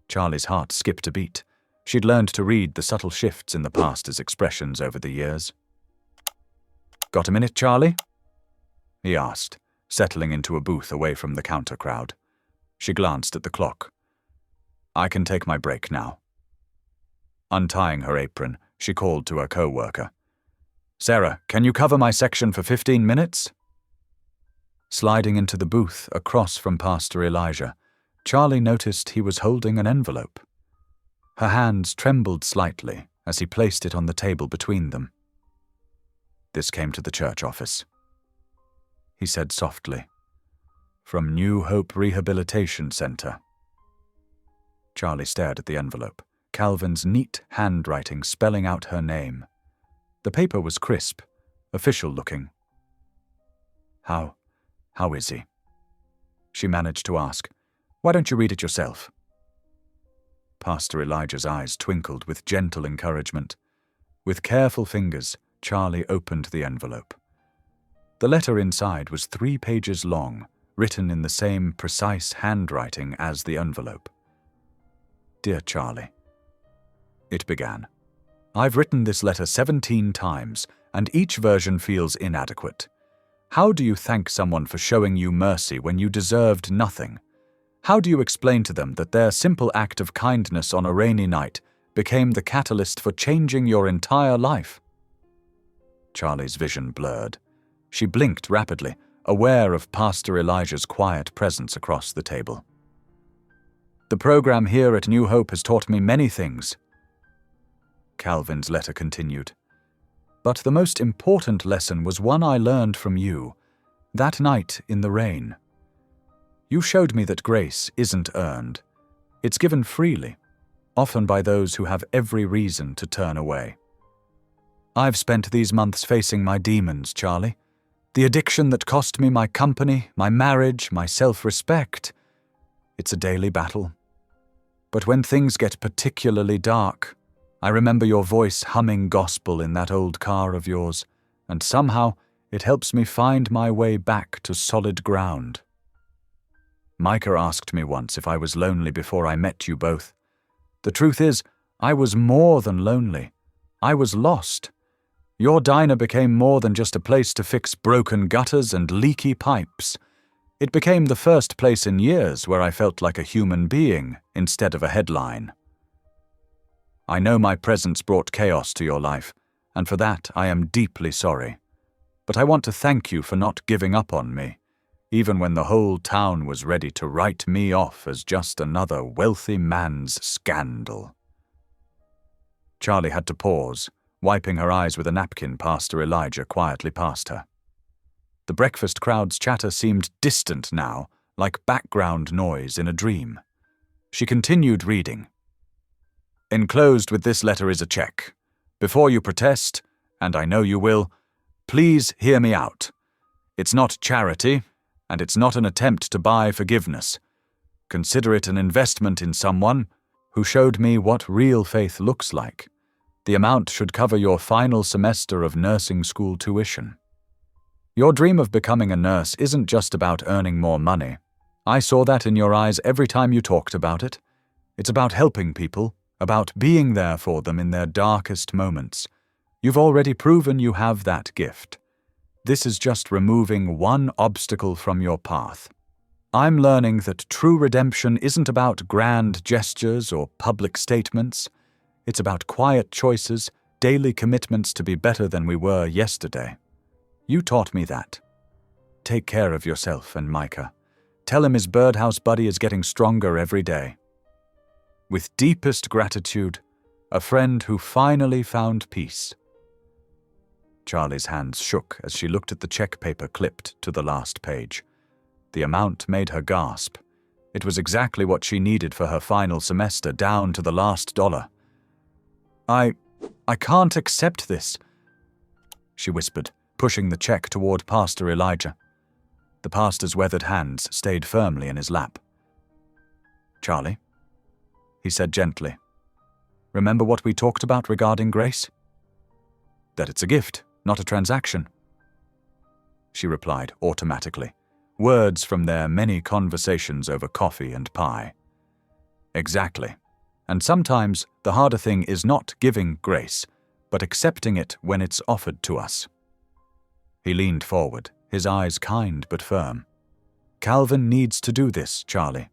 [SPEAKER 1] Charlie's heart skipped a beat. She'd learned to read the subtle shifts in the pastor's expressions over the years. "Got a minute, Charlie?" he asked, settling into a booth away from the counter crowd. She glanced at the clock. "I can take my break now." Untying her apron, she called to her co-worker. "Sarah, can you cover my section for 15 minutes? Sliding into the booth across from Pastor Elijah, Charlie noticed he was holding an envelope. Her hands trembled slightly as he placed it on the table between them. "This came to the church office," he said softly. "From New Hope Rehabilitation Center." Charlie stared at the envelope, Calvin's neat handwriting spelling out her name. The paper was crisp, official-looking. How is he?" she managed to ask. "Why don't you read it yourself?" Pastor Elijah's eyes twinkled with gentle encouragement. With careful fingers, Charlie opened the envelope. The letter inside was 3 pages long, written in the same precise handwriting as the envelope. "Dear Charlie," it began. "I've written this letter 17 times, and each version feels inadequate. How do you thank someone for showing you mercy when you deserved nothing? How do you explain to them that their simple act of kindness on a rainy night became the catalyst for changing your entire life?" Charlie's vision blurred. She blinked rapidly, aware of Pastor Elijah's quiet presence across the table. "The program here at New Hope has taught me many things," Calvin's letter continued. "But the most important lesson was one I learned from you, that night in the rain. You showed me that grace isn't earned. It's given freely, often by those who have every reason to turn away. I've spent these months facing my demons, Charlie. The addiction that cost me my company, my marriage, my self-respect. It's a daily battle. But when things get particularly dark, I remember your voice humming gospel in that old car of yours, and somehow it helps me find my way back to solid ground. Micah asked me once if I was lonely before I met you both. The truth is, I was more than lonely. I was lost. Your diner became more than just a place to fix broken gutters and leaky pipes. It became the first place in years where I felt like a human being instead of a headline. I know my presence brought chaos to your life, and for that I am deeply sorry. But I want to thank you for not giving up on me, even when the whole town was ready to write me off as just another wealthy man's scandal." Charlie had to pause, wiping her eyes with a napkin. Pastor Elijah quietly passed her. The breakfast crowd's chatter seemed distant now, like background noise in a dream. She continued reading. "Enclosed with this letter is a check. Before you protest, and I know you will, please hear me out. It's not charity, and it's not an attempt to buy forgiveness. Consider it an investment in someone who showed me what real faith looks like. The amount should cover your final semester of nursing school tuition. Your dream of becoming a nurse isn't just about earning more money. I saw that in your eyes every time you talked about it. It's about helping people, about being there for them in their darkest moments. You've already proven you have that gift. This is just removing one obstacle from your path. I'm learning that true redemption isn't about grand gestures or public statements. It's about quiet choices, daily commitments to be better than we were yesterday. You taught me that. Take care of yourself and Micah. Tell him his birdhouse buddy is getting stronger every day. With deepest gratitude, a friend who finally found peace." Charlie's hands shook as she looked at the check paper clipped to the last page. The amount made her gasp. It was exactly what she needed for her final semester, down to the last dollar. I can't accept this," she whispered, pushing the check toward Pastor Elijah. The pastor's weathered hands stayed firmly in his lap. "Charlie," he said gently, "remember what we talked about regarding grace? That it's a gift, not a transaction." She replied automatically, words from their many conversations over coffee and pie. "Exactly. And sometimes the harder thing is not giving grace, but accepting it when it's offered to us." He leaned forward, his eyes kind but firm. "Calvin needs to do this, Charlie.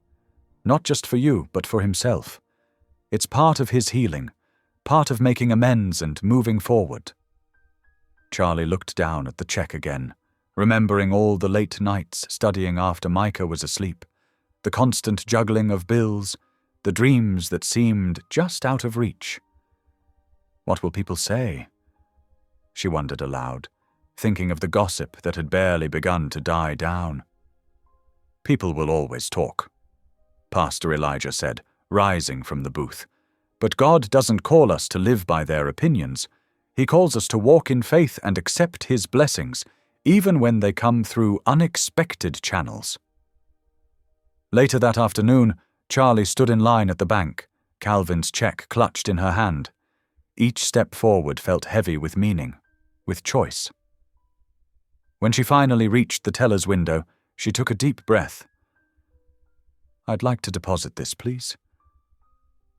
[SPEAKER 1] Not just for you, but for himself. It's part of his healing, part of making amends and moving forward." Charlie looked down at the check again, remembering all the late nights studying after Micah was asleep, the constant juggling of bills, the dreams that seemed just out of reach. What will people say? She wondered aloud, thinking of the gossip that had barely begun to die down. "People will always talk," Pastor Elijah said, rising from the booth. "But God doesn't call us to live by their opinions. He calls us to walk in faith and accept His blessings, even when they come through unexpected channels." Later that afternoon, Charlie stood in line at the bank, Calvin's check clutched in her hand. Each step forward felt heavy with meaning, with choice. When she finally reached the teller's window, she took a deep breath. "I'd like to deposit this, please,"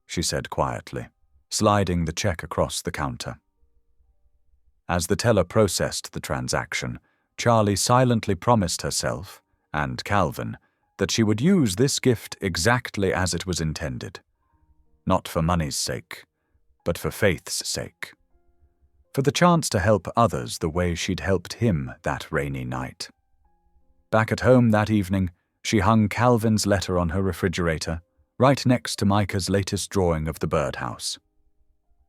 [SPEAKER 1] she said quietly, sliding the check across the counter. As the teller processed the transaction, Charlie silently promised herself, and Calvin, that she would use this gift exactly as it was intended. Not for money's sake, but for faith's sake. For the chance to help others the way she'd helped him that rainy night. Back at home that evening, she hung Calvin's letter on her refrigerator, right next to Micah's latest drawing of the birdhouse.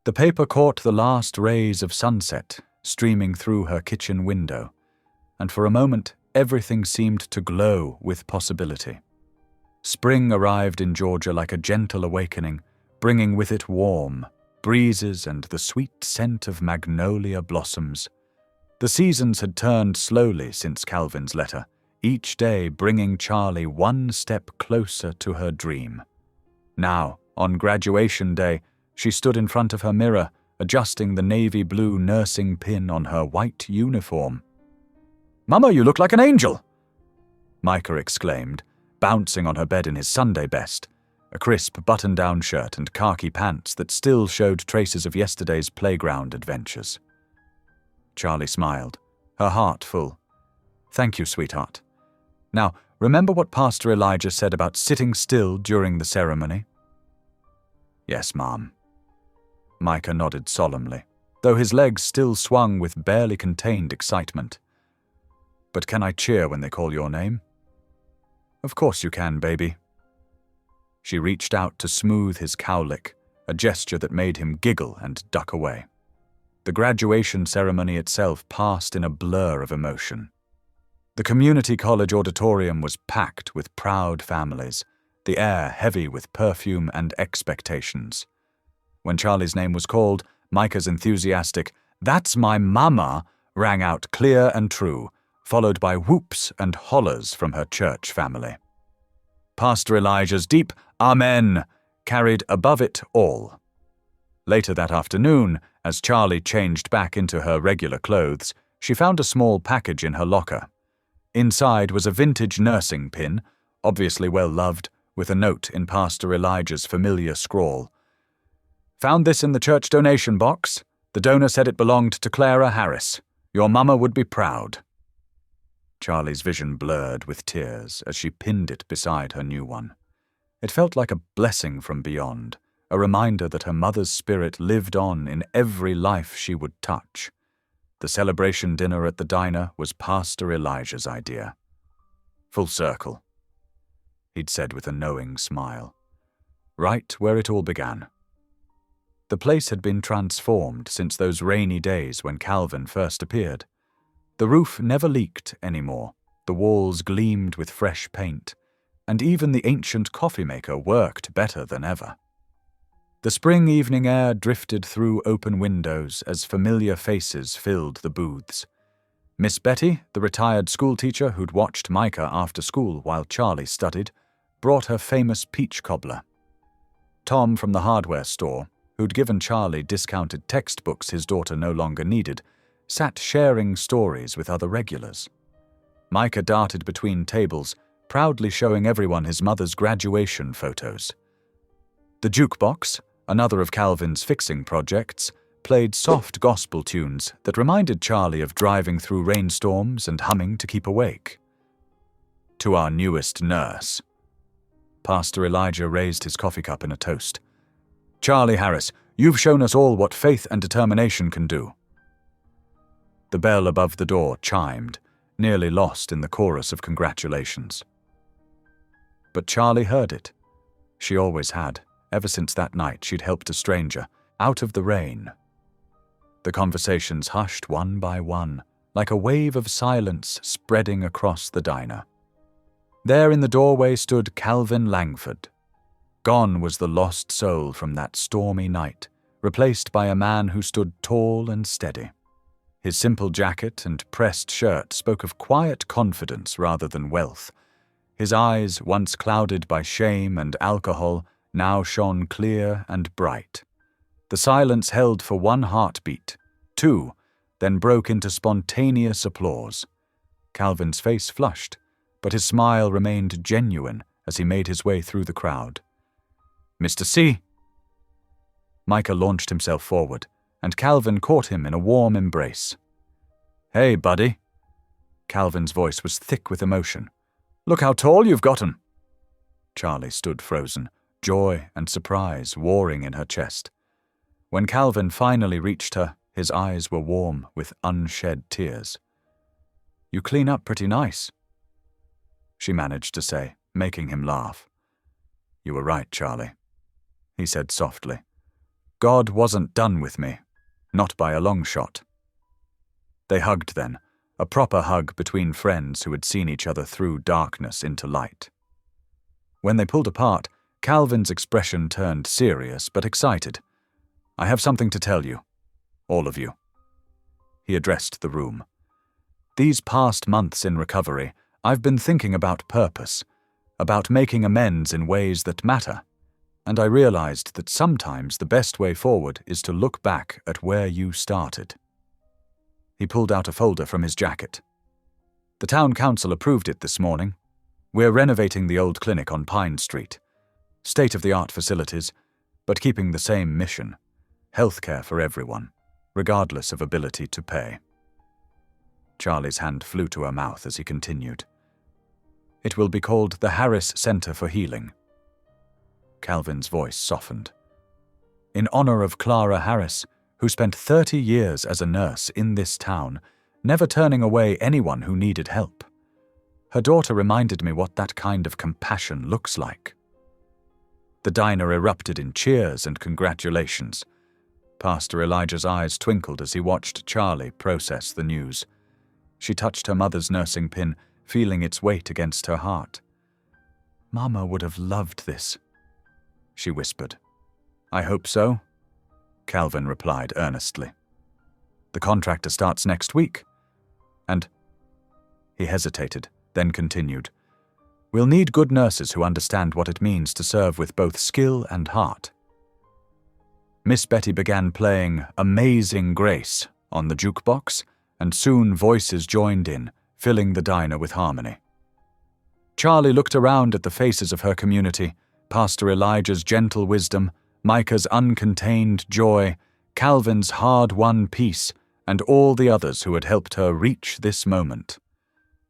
[SPEAKER 1] The paper caught the last rays of sunset streaming through her kitchen window, and for a moment everything seemed to glow with possibility. Spring arrived in Georgia like a gentle awakening, bringing with it warm breezes and the sweet scent of magnolia blossoms. The seasons had turned slowly since Calvin's letter, each day bringing Charlie one step closer to her dream. Now, on graduation day, she stood in front of her mirror, adjusting the navy blue nursing pin on her white uniform. "Mama, you look like an angel!" Micah exclaimed, bouncing on her bed in his Sunday best, a crisp button-down shirt and khaki pants that still showed traces of yesterday's playground adventures. Charlie smiled, her heart full. "Thank you, sweetheart. Now, remember what Pastor Elijah said about sitting still during the ceremony?" "Yes, Mom." Micah nodded solemnly, though his legs still swung with barely contained excitement. "But can I cheer when they call your name?" "Of course you can, baby." She reached out to smooth his cowlick, a gesture that made him giggle and duck away. The graduation ceremony itself passed in a blur of emotion. The community college auditorium was packed with proud families, the air heavy with perfume and expectations. When Charlie's name was called, Micah's enthusiastic, "That's my mama," rang out clear and true, followed by whoops and hollers from her church family. Pastor Elijah's deep "Amen" carried above it all. Later that afternoon, as Charlie changed back into her regular clothes, she found a small package in her locker. Inside was a vintage nursing pin, obviously well loved, with a note in Pastor Elijah's familiar scrawl. "Found this in the church donation box. The donor said it belonged to Clara Harris. Your mama would be proud." Charlie's vision blurred with tears as she pinned it beside her new one. It felt like a blessing from beyond, a reminder that her mother's spirit lived on in every life she would touch. The celebration dinner at the diner was Pastor Elijah's idea. "Full circle," he'd said with a knowing smile. "Right where it all began." The place had been transformed since those rainy days when Calvin first appeared. The roof never leaked anymore, the walls gleamed with fresh paint, and even the ancient coffee maker worked better than ever. The spring evening air drifted through open windows as familiar faces filled the booths. Miss Betty, the retired schoolteacher who'd watched Micah after school while Charlie studied, brought her famous peach cobbler. Tom from the hardware store, who'd given Charlie discounted textbooks his daughter no longer needed, sat sharing stories with other regulars. Micah darted between tables, proudly showing everyone his mother's graduation photos. The jukebox, another of Calvin's fixing projects, played soft gospel tunes that reminded Charlie of driving through rainstorms and humming to keep awake. To our newest nurse. Pastor Elijah raised his coffee cup in a toast. Charlie Harris, you've shown us all what faith and determination can do. The bell above the door chimed, nearly lost in the chorus of congratulations. But Charlie heard it. She always had, ever since that night she'd helped a stranger, out of the rain. The conversations hushed one by one, like a wave of silence spreading across the diner. There in the doorway stood Calvin Langford. Gone was the lost soul from that stormy night, replaced by a man who stood tall and steady. His simple jacket and pressed shirt spoke of quiet confidence rather than wealth. His eyes, once clouded by shame and alcohol, now shone clear and bright. The silence held for one heartbeat, two, then broke into spontaneous applause. Calvin's face flushed, but his smile remained genuine as he made his way through the crowd. Mr. C. Micah launched himself forward, and Calvin caught him in a warm embrace. Hey, buddy. Calvin's voice was thick with emotion. Look how tall you've gotten. Charlie stood frozen, joy and surprise warring in her chest. When Calvin finally reached her, his eyes were warm with unshed tears. You clean up pretty nice, she managed to say, making him laugh. You were right, Charlie, he said softly. God wasn't done with me, not by a long shot. They hugged then, a proper hug between friends who had seen each other through darkness into light. When they pulled apart, Calvin's expression turned serious but excited. I have something to tell you, all of you. He addressed the room. These past months in recovery, I've been thinking about purpose, about making amends in ways that matter, and I realized that sometimes the best way forward is to look back at where you started. He pulled out a folder from his jacket. The town council approved it this morning. We're renovating the old clinic on Pine Street. State-of-the-art facilities, but keeping the same mission. Healthcare for everyone, regardless of ability to pay. Charlie's hand flew to her mouth as he continued. It will be called the Harris Center for Healing. Calvin's voice softened. In honor of Clara Harris, who spent 30 years as a nurse in this town, never turning away anyone who needed help. Her daughter reminded me what that kind of compassion looks like. The diner erupted in cheers and congratulations. Pastor Elijah's eyes twinkled as he watched Charlie process the news. She touched her mother's nursing pin, feeling its weight against her heart. Mama would have loved this, she whispered. I hope so, Calvin replied earnestly. The contractor starts next week. And he hesitated, then continued. We'll need good nurses who understand what it means to serve with both skill and heart. Miss Betty began playing Amazing Grace on the jukebox, and soon voices joined in, filling the diner with harmony. Charlie looked around at the faces of her community, Pastor Elijah's gentle wisdom, Micah's uncontained joy, Calvin's hard-won peace, and all the others who had helped her reach this moment.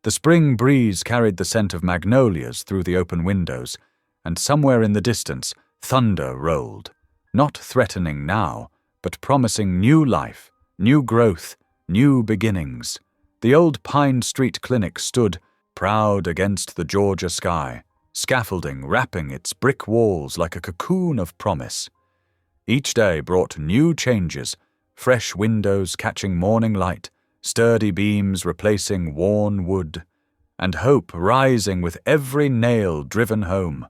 [SPEAKER 1] The spring breeze carried the scent of magnolias through the open windows, and somewhere in the distance, thunder rolled, not threatening now, but promising new life, new growth, new beginnings. The old Pine Street Clinic stood, proud against the Georgia sky, scaffolding wrapping its brick walls like a cocoon of promise. Each day brought new changes, fresh windows catching morning light, sturdy beams replacing worn wood, and hope rising with every nail driven home.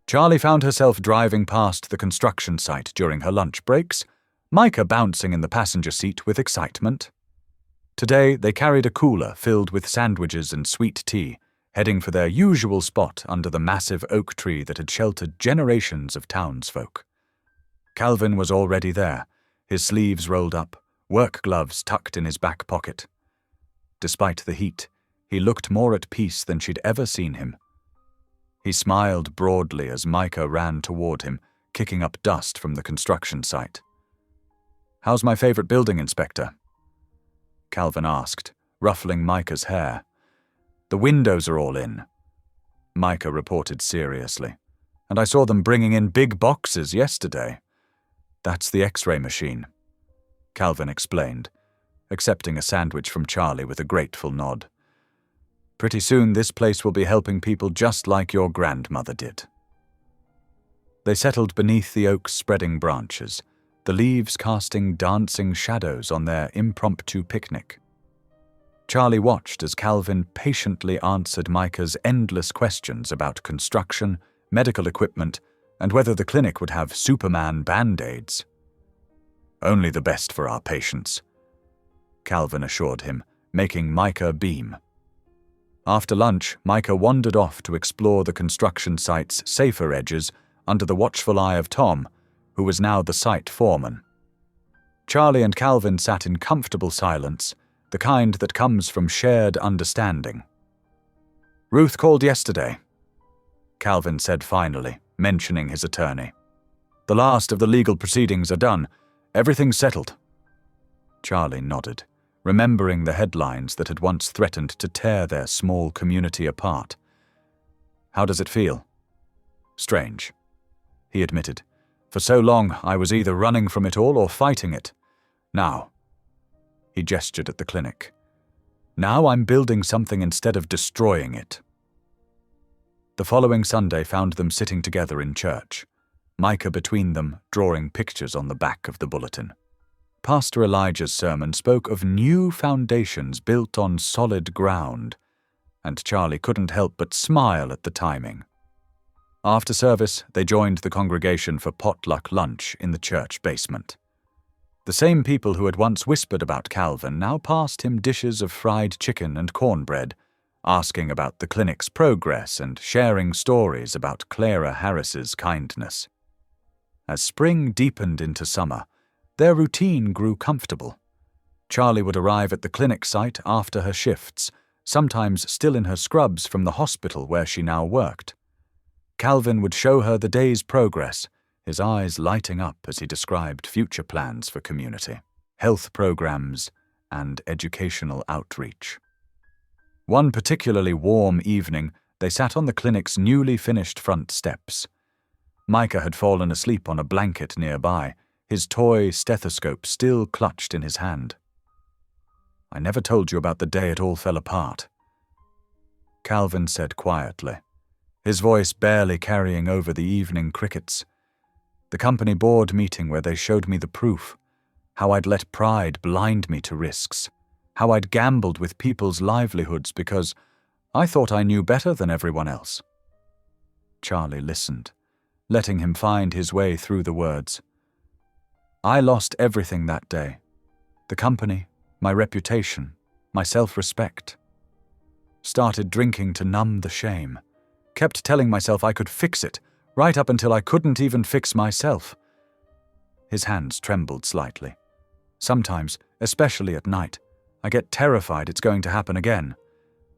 [SPEAKER 1] Charlie found herself driving past the construction site during her lunch breaks, Micah bouncing in the passenger seat with excitement. Today they carried a cooler filled with sandwiches and sweet tea, heading for their usual spot under the massive oak tree that had sheltered generations of townsfolk. Calvin was already there, his sleeves rolled up, work gloves tucked in his back pocket. Despite the heat, he looked more at peace than she'd ever seen him. He smiled broadly as Micah ran toward him, kicking up dust from the construction site. "How's my favorite building, Inspector?" Calvin asked, ruffling Micah's hair. "The windows are all in," Micah reported seriously, "and I saw them bringing in big boxes yesterday." "That's the X-ray machine," Calvin explained, accepting a sandwich from Charlie with a grateful nod. "Pretty soon this place will be helping people just like your grandmother did." They settled beneath the oak's spreading branches, the leaves casting dancing shadows on their impromptu picnic. Charlie watched as Calvin patiently answered Micah's endless questions about construction, medical equipment, and whether the clinic would have Superman Band-Aids. "Only the best for our patients," Calvin assured him, making Micah beam. After lunch, Micah wandered off to explore the construction site's safer edges under the watchful eye of Tom, who was now the site foreman. Charlie and Calvin sat in comfortable silence, the kind that comes from shared understanding. "Ruth called yesterday," Calvin said finally, mentioning his attorney. "The last of the legal proceedings are done. Everything's settled." Charlie nodded, remembering the headlines that had once threatened to tear their small community apart. "How does it feel?" "Strange," he admitted. "For so long, I was either running from it all or fighting it. Now," he gestured at the clinic, "now I'm building something instead of destroying it." The following Sunday found them sitting together in church, Micah between them, drawing pictures on the back of the bulletin. Pastor Elijah's sermon spoke of new foundations built on solid ground, and Charlie couldn't help but smile at the timing. After service, they joined the congregation for potluck lunch in the church basement. The same people who had once whispered about Calvin now passed him dishes of fried chicken and cornbread, asking about the clinic's progress and sharing stories about Clara Harris's kindness. As spring deepened into summer, their routine grew comfortable. Charlie would arrive at the clinic site after her shifts, sometimes still in her scrubs from the hospital where she now worked. Calvin would show her the day's progress, his eyes lighting up as he described future plans for community, health programs, and educational outreach. One particularly warm evening, they sat on the clinic's newly finished front steps. Micah had fallen asleep on a blanket nearby, his toy stethoscope still clutched in his hand. "I never told you about the day it all fell apart," Calvin said quietly, his voice barely carrying over the evening crickets. "The company board meeting where they showed me the proof, how I'd let pride blind me to risks, how I'd gambled with people's livelihoods because I thought I knew better than everyone else." Charlie listened, letting him find his way through the words. "I lost everything that day. The company, my reputation, my self-respect. Started drinking to numb the shame. Kept telling myself I could fix it, right up until I couldn't even fix myself." His hands trembled slightly. "Sometimes, especially at night, I get terrified it's going to happen again.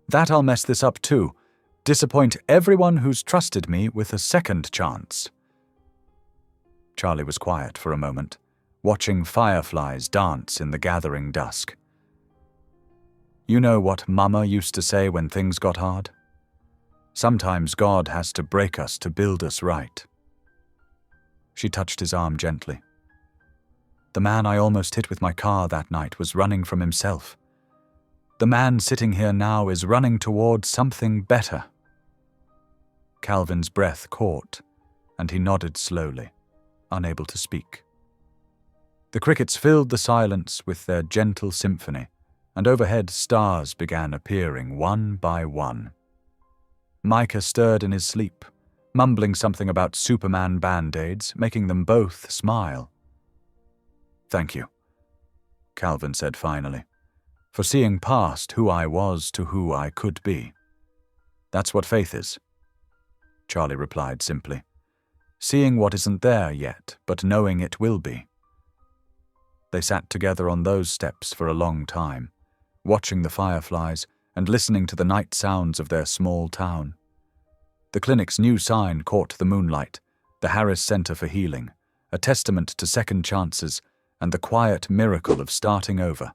[SPEAKER 1] That I'll mess this up too, disappoint everyone who's trusted me with a second chance." Charlie was quiet for a moment, watching fireflies dance in the gathering dusk. "You know what Mama used to say when things got hard? Sometimes God has to break us to build us right." She touched his arm gently. "The man I almost hit with my car that night was running from himself. The man sitting here now is running towards something better." Calvin's breath caught, and he nodded slowly, unable to speak. The crickets filled the silence with their gentle symphony, and overhead stars began appearing one by one. Micah stirred in his sleep, mumbling something about Superman band-aids, making them both smile. "Thank you," Calvin said finally, "for seeing past who I was to who I could be. That's what faith is," Charlie replied simply. "Seeing what isn't there yet, but knowing it will be." They sat together on those steps for a long time, watching the fireflies and listening to the night sounds of their small town. The clinic's new sign caught the moonlight, the Harris Center for Healing, a testament to second chances and the quiet miracle of starting over.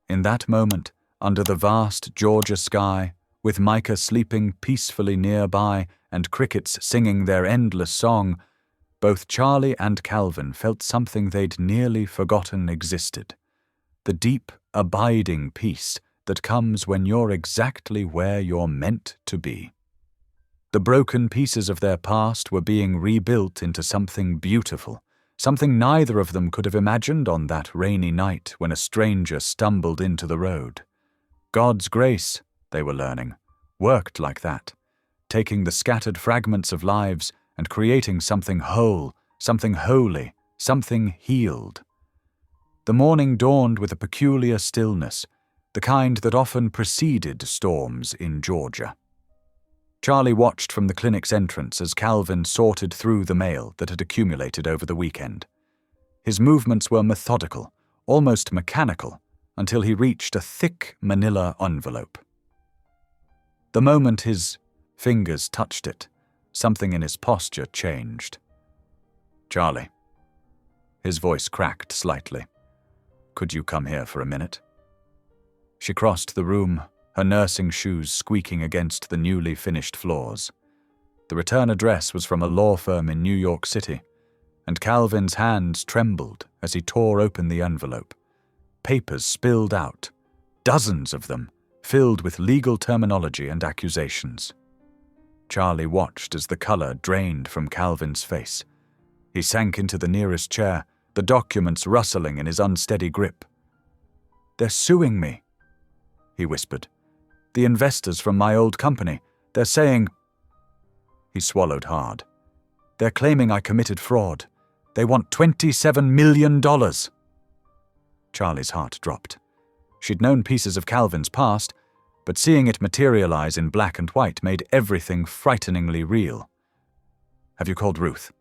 [SPEAKER 1] In that moment, under the vast Georgia sky, with Micah sleeping peacefully nearby and crickets singing their endless song, both Charlie and Calvin felt something they'd nearly forgotten existed. The deep, abiding peace that comes when you're exactly where you're meant to be. The broken pieces of their past were being rebuilt into something beautiful, something neither of them could have imagined on that rainy night when a stranger stumbled into the road. God's grace, they were learning, worked like that, taking the scattered fragments of lives and creating something whole, something holy, something healed. The morning dawned with a peculiar stillness, the kind that often preceded storms in Georgia. Charlie watched from the clinic's entrance as Calvin sorted through the mail that had accumulated over the weekend. His movements were methodical, almost mechanical, until he reached a thick manila envelope. The moment his fingers touched it, something in his posture changed. "Charlie." His voice cracked slightly. "Could you come here for a minute?" She crossed the room, her nursing shoes squeaking against the newly finished floors. The return address was from a law firm in New York City, and Calvin's hands trembled as he tore open the envelope. Papers spilled out, dozens of them, filled with legal terminology and accusations. Charlie watched as the color drained from Calvin's face. He sank into the nearest chair, the documents rustling in his unsteady grip. "They're suing me," he whispered. "The investors from my old company. They're saying—" He swallowed hard. "They're claiming I committed fraud. They want $27 million. Charlie's heart dropped. She'd known pieces of Calvin's past, but seeing it materialize in black and white made everything frighteningly real. "Have you called Ruth?"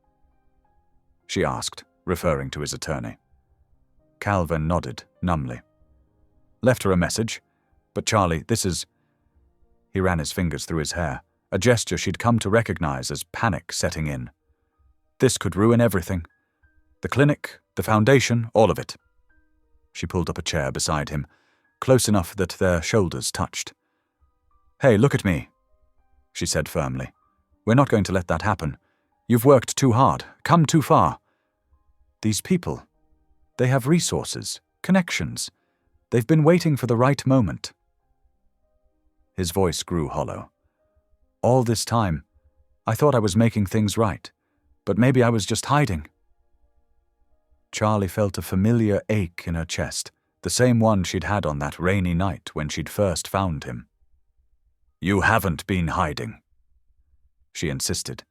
[SPEAKER 1] she asked, referring to his attorney. Calvin nodded, numbly. "Left her a message. But Charlie, this is—" He ran his fingers through his hair, a gesture she'd come to recognize as panic setting in. "This could ruin everything. The clinic, the foundation, all of it." She pulled up a chair beside him, close enough that their shoulders touched. "Hey, look at me," she said firmly. "We're not going to let that happen. You've worked too hard, come too far. These people, they have resources, connections. They've been waiting for the right moment." His voice grew hollow. "All this time, I thought I was making things right, but maybe I was just hiding." Charlie felt a familiar ache in her chest, the same one she'd had on that rainy night when she'd first found him. "You haven't been hiding," she insisted.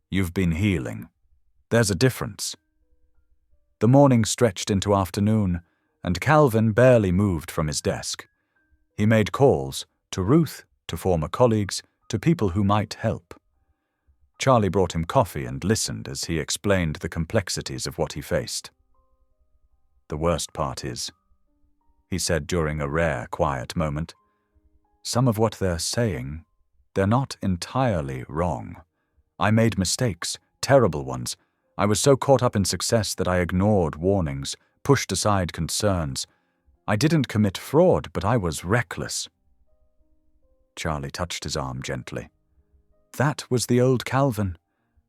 [SPEAKER 1] "You've been healing. There's a difference." The morning stretched into afternoon, and Calvin barely moved from his desk. He made calls, to Ruth, to former colleagues, to people who might help. Charlie brought him coffee and listened as he explained the complexities of what he faced. "The worst part is," he said during a rare, quiet moment, "some of what they're saying, they're not entirely wrong. I made mistakes, terrible ones. I was so caught up in success that I ignored warnings, pushed aside concerns. I didn't commit fraud, but I was reckless." Charlie touched his arm gently. "That was the old Calvin.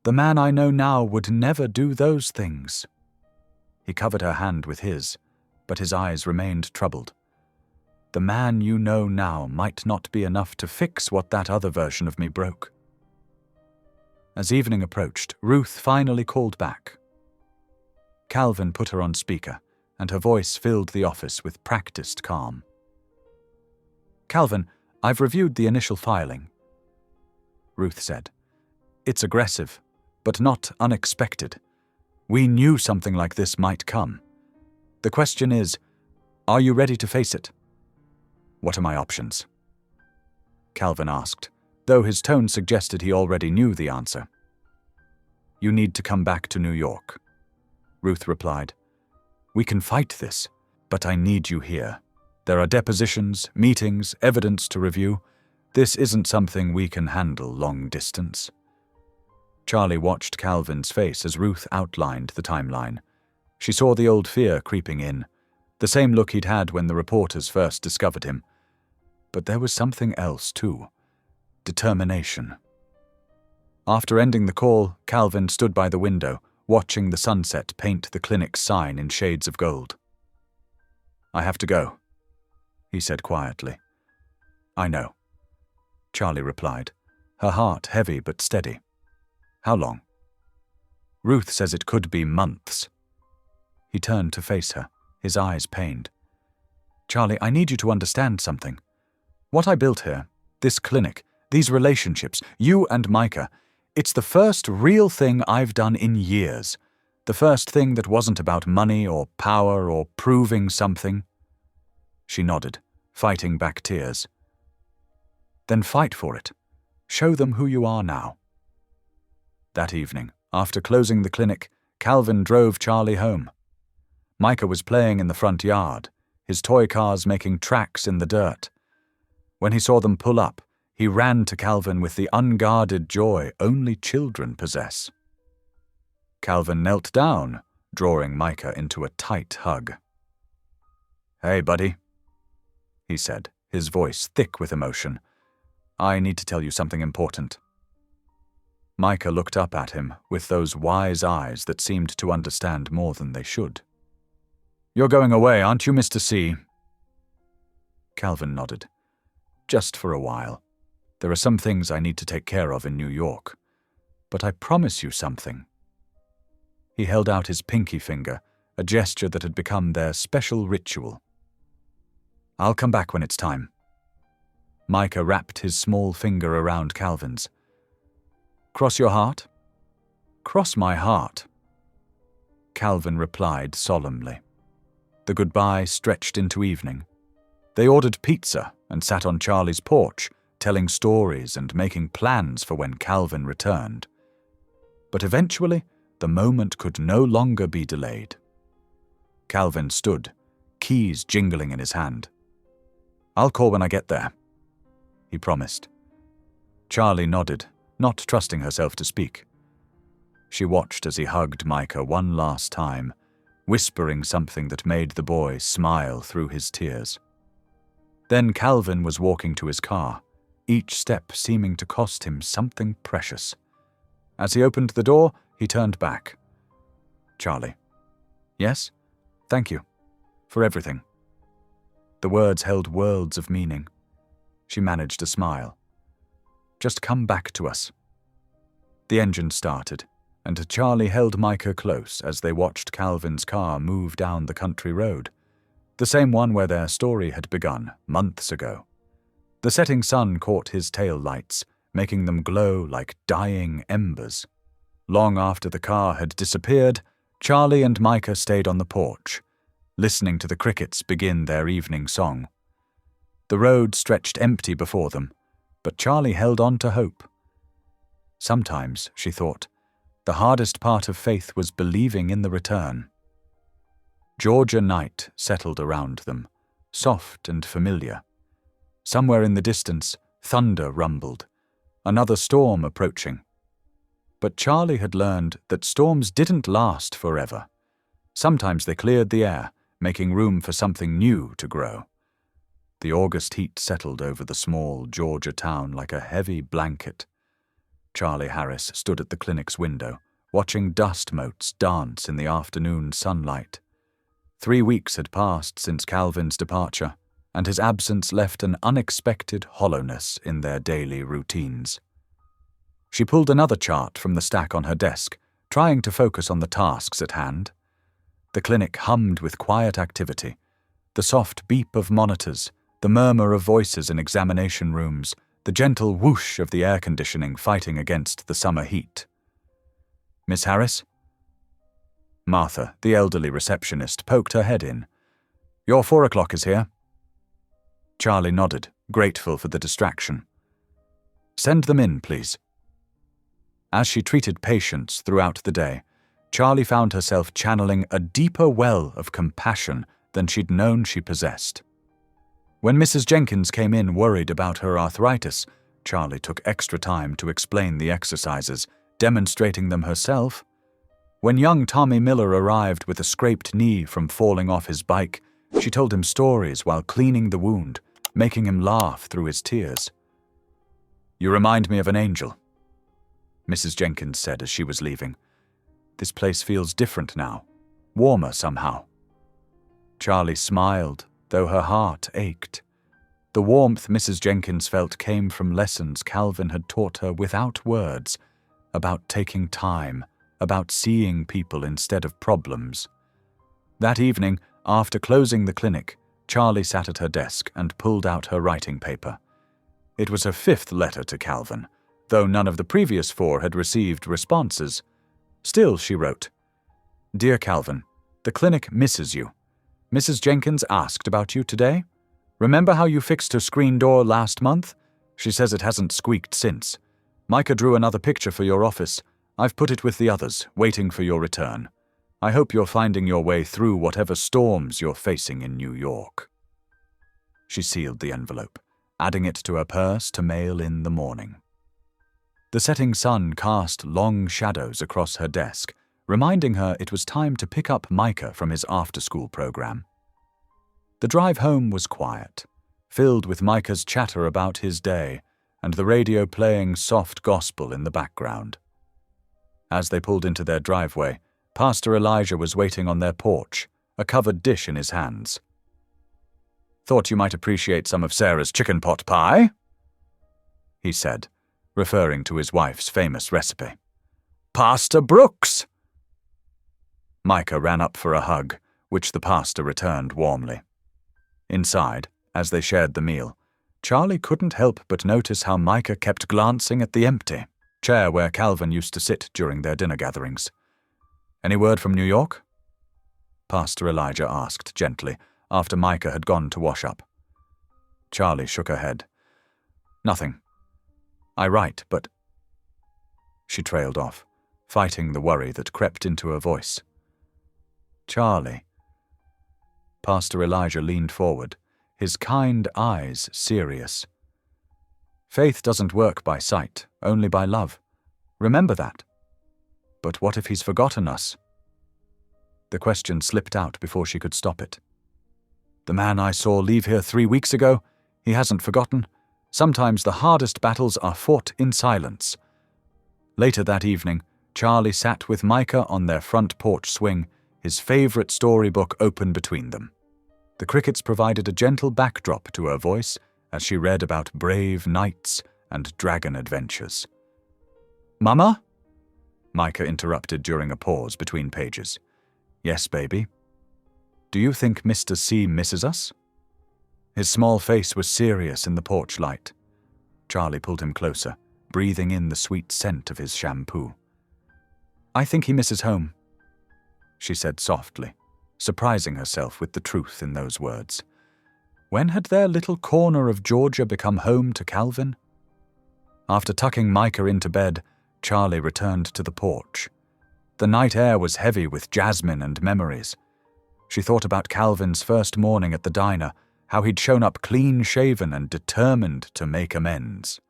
[SPEAKER 1] The man I know now would never do those things." He covered her hand with his, but his eyes remained troubled. "The man you know now might not be enough to fix what that other version of me broke." As evening approached, Ruth finally called back. Calvin put her on speaker, and her voice filled the office with practiced calm. "Calvin, I've reviewed the initial filing," Ruth said. "It's aggressive, but not unexpected. We knew something like this might come. The question is, are you ready to face it?" "What are my options?" Calvin asked, though his tone suggested he already knew the answer. "You need to come back to New York," Ruth replied. "We can fight this, but I need you here. There are depositions, meetings, evidence to review. This isn't something we can handle long distance." Charlie watched Calvin's face as Ruth outlined the timeline. She saw the old fear creeping in, the same look he'd had when the reporters first discovered him. But there was something else, too. Determination. After ending the call, Calvin stood by the window, watching the sunset paint the clinic's sign in shades of gold. "I have to go," he said quietly. "I know," Charlie replied, her heart heavy but steady. "How long?" "Ruth says it could be months." He turned to face her, his eyes pained. "Charlie, I need you to understand something. What I built here, this clinic, these relationships, you and Micah, it's the first real thing I've done in years. The first thing that wasn't about money or power or proving something." She nodded, fighting back tears. "Then fight for it. Show them who you are now." That evening, after closing the clinic, Calvin drove Charlie home. Micah was playing in the front yard, his toy cars making tracks in the dirt. When he saw them pull up, he ran to Calvin with the unguarded joy only children possess. Calvin knelt down, drawing Micah into a tight hug. "Hey, buddy," he said, his voice thick with emotion. "I need to tell you something important." Micah looked up at him with those wise eyes that seemed to understand more than they should. "You're going away, aren't you, Mr. C?" Calvin nodded. "Just for a while. There are some things I need to take care of in New York. But I promise you something." He held out his pinky finger, a gesture that had become their special ritual. "I'll come back when it's time." Micah wrapped his small finger around Calvin's. "Cross your heart?" "Cross my heart," Calvin replied solemnly. The goodbye stretched into evening. They ordered pizza and sat on Charlie's porch, telling stories and making plans for when Calvin returned. But eventually, the moment could no longer be delayed. Calvin stood, keys jingling in his hand. "I'll call when I get there," he promised. Charlie nodded, not trusting herself to speak. She watched as he hugged Micah one last time, whispering something that made the boy smile through his tears. Then Calvin was walking to his car, each step seeming to cost him something precious. As he opened the door, he turned back. "Charlie." "Yes? Thank you. For everything." The words held worlds of meaning. She managed a smile. "Just come back to us." The engine started, and Charlie held Micah close as they watched Calvin's car move down the country road, the same one where their story had begun months ago. The setting sun caught his tail lights, making them glow like dying embers. Long after the car had disappeared, Charlie and Micah stayed on the porch, listening to the crickets begin their evening song. The road stretched empty before them, but Charlie held on to hope. Sometimes, she thought, the hardest part of faith was believing in the return. Georgia night settled around them, soft and familiar. Somewhere in the distance, thunder rumbled, another storm approaching. But Charlie had learned that storms didn't last forever. Sometimes they cleared the air, making room for something new to grow. The August heat settled over the small Georgia town like a heavy blanket. Charlie Harris stood at the clinic's window, watching dust motes dance in the afternoon sunlight. 3 weeks had passed since Calvin's departure, and his absence left an unexpected hollowness in their daily routines. She pulled another chart from the stack on her desk, trying to focus on the tasks at hand. The clinic hummed with quiet activity. The soft beep of monitors, the murmur of voices in examination rooms, the gentle whoosh of the air conditioning fighting against the summer heat. "Miss Harris?" Martha, the elderly receptionist, poked her head in. "Your 4 o'clock is here." Charlie nodded, grateful for the distraction. "Send them in, please." As she treated patients throughout the day, Charlie found herself channeling a deeper well of compassion than she'd known she possessed. When Mrs. Jenkins came in worried about her arthritis, Charlie took extra time to explain the exercises, demonstrating them herself. When young Tommy Miller arrived with a scraped knee from falling off his bike, she told him stories while cleaning the wound, making him laugh through his tears. "You remind me of an angel," Mrs. Jenkins said as she was leaving. "This place feels different now, warmer somehow." Charlie smiled, though her heart ached. The warmth Mrs. Jenkins felt came from lessons Calvin had taught her without words, about taking time, about seeing people instead of problems. That evening, after closing the clinic, Charlie sat at her desk and pulled out her writing paper. It was her 5th letter to Calvin, though none of the previous 4 had received responses. Still, she wrote, "Dear Calvin, the clinic misses you. Mrs. Jenkins asked about you today. Remember how you fixed her screen door last month? She says it hasn't squeaked since. Micah drew another picture for your office. I've put it with the others, waiting for your return. I hope you're finding your way through whatever storms you're facing in New York." She sealed the envelope, adding it to her purse to mail in the morning. The setting sun cast long shadows across her desk, reminding her it was time to pick up Micah from his after-school program. The drive home was quiet, filled with Micah's chatter about his day and the radio playing soft gospel in the background. As they pulled into their driveway, Pastor Elijah was waiting on their porch, a covered dish in his hands. "Thought you might appreciate some of Sarah's chicken pot pie," he said, referring to his wife's famous recipe. "Pastor Brooks!" Micah ran up for a hug, which the pastor returned warmly. Inside, as they shared the meal, Charlie couldn't help but notice how Micah kept glancing at the empty chair where Calvin used to sit during their dinner gatherings. "Any word from New York?" Pastor Elijah asked gently, after Micah had gone to wash up. Charlie shook her head. "Nothing. I write, but—" She trailed off, fighting the worry that crept into her voice. "Charlie." Pastor Elijah leaned forward, his kind eyes serious. "Faith doesn't work by sight, only by love. Remember that. But what if he's forgotten us?" The question slipped out before she could stop it. "The man I saw leave here 3 weeks ago, he hasn't forgotten. Sometimes the hardest battles are fought in silence." Later that evening, Charlie sat with Micah on their front porch swing, his favorite storybook open between them. The crickets provided a gentle backdrop to her voice as she read about brave knights and dragon adventures. "Mama?" Micah interrupted during a pause between pages. "Yes, baby." "Do you think Mr. C misses us?" His small face was serious in the porch light. Charlie pulled him closer, breathing in the sweet scent of his shampoo. "I think he misses home," she said softly, surprising herself with the truth in those words. When had their little corner of Georgia become home to Calvin? After tucking Micah into bed, Charlie returned to the porch. The night air was heavy with jasmine and memories. She thought about Calvin's first morning at the diner, how he'd shown up clean-shaven and determined to make amends.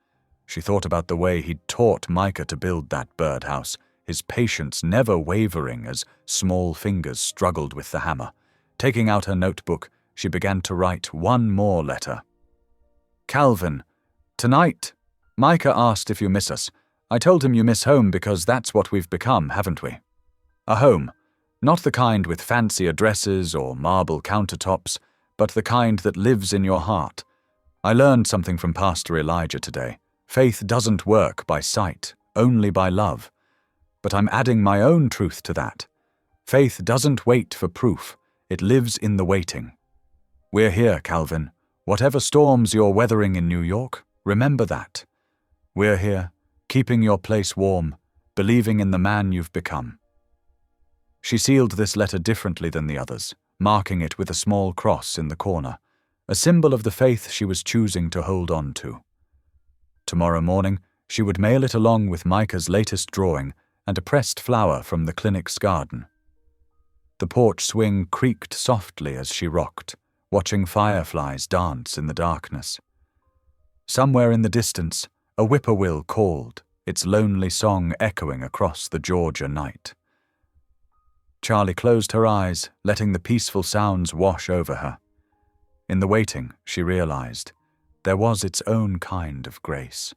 [SPEAKER 1] She thought about the way he'd taught Micah to build that birdhouse, his patience never wavering as small fingers struggled with the hammer. Taking out her notebook, she began to write one more letter. "Calvin, tonight, Micah asked if you miss us. I told him you miss home because that's what we've become, haven't we? A home, not the kind with fancy addresses or marble countertops, but the kind that lives in your heart. I learned something from Pastor Elijah today. Faith doesn't work by sight, only by love. But I'm adding my own truth to that. Faith doesn't wait for proof. It lives in the waiting. We're here, Calvin. Whatever storms you're weathering in New York, remember that. We're here, keeping your place warm, believing in the man you've become. She sealed this letter differently than the others, marking it with a small cross in the corner, a symbol of the faith she was choosing to hold on to. Tomorrow morning, she would mail it along with Micah's latest drawing and a pressed flower from the clinic's garden. The porch swing creaked softly as she rocked, watching fireflies dance in the darkness. Somewhere in the distance, a whippoorwill called, its lonely song echoing across the Georgia night. Charlie closed her eyes, letting the peaceful sounds wash over her. In the waiting, she realized, there was its own kind of grace.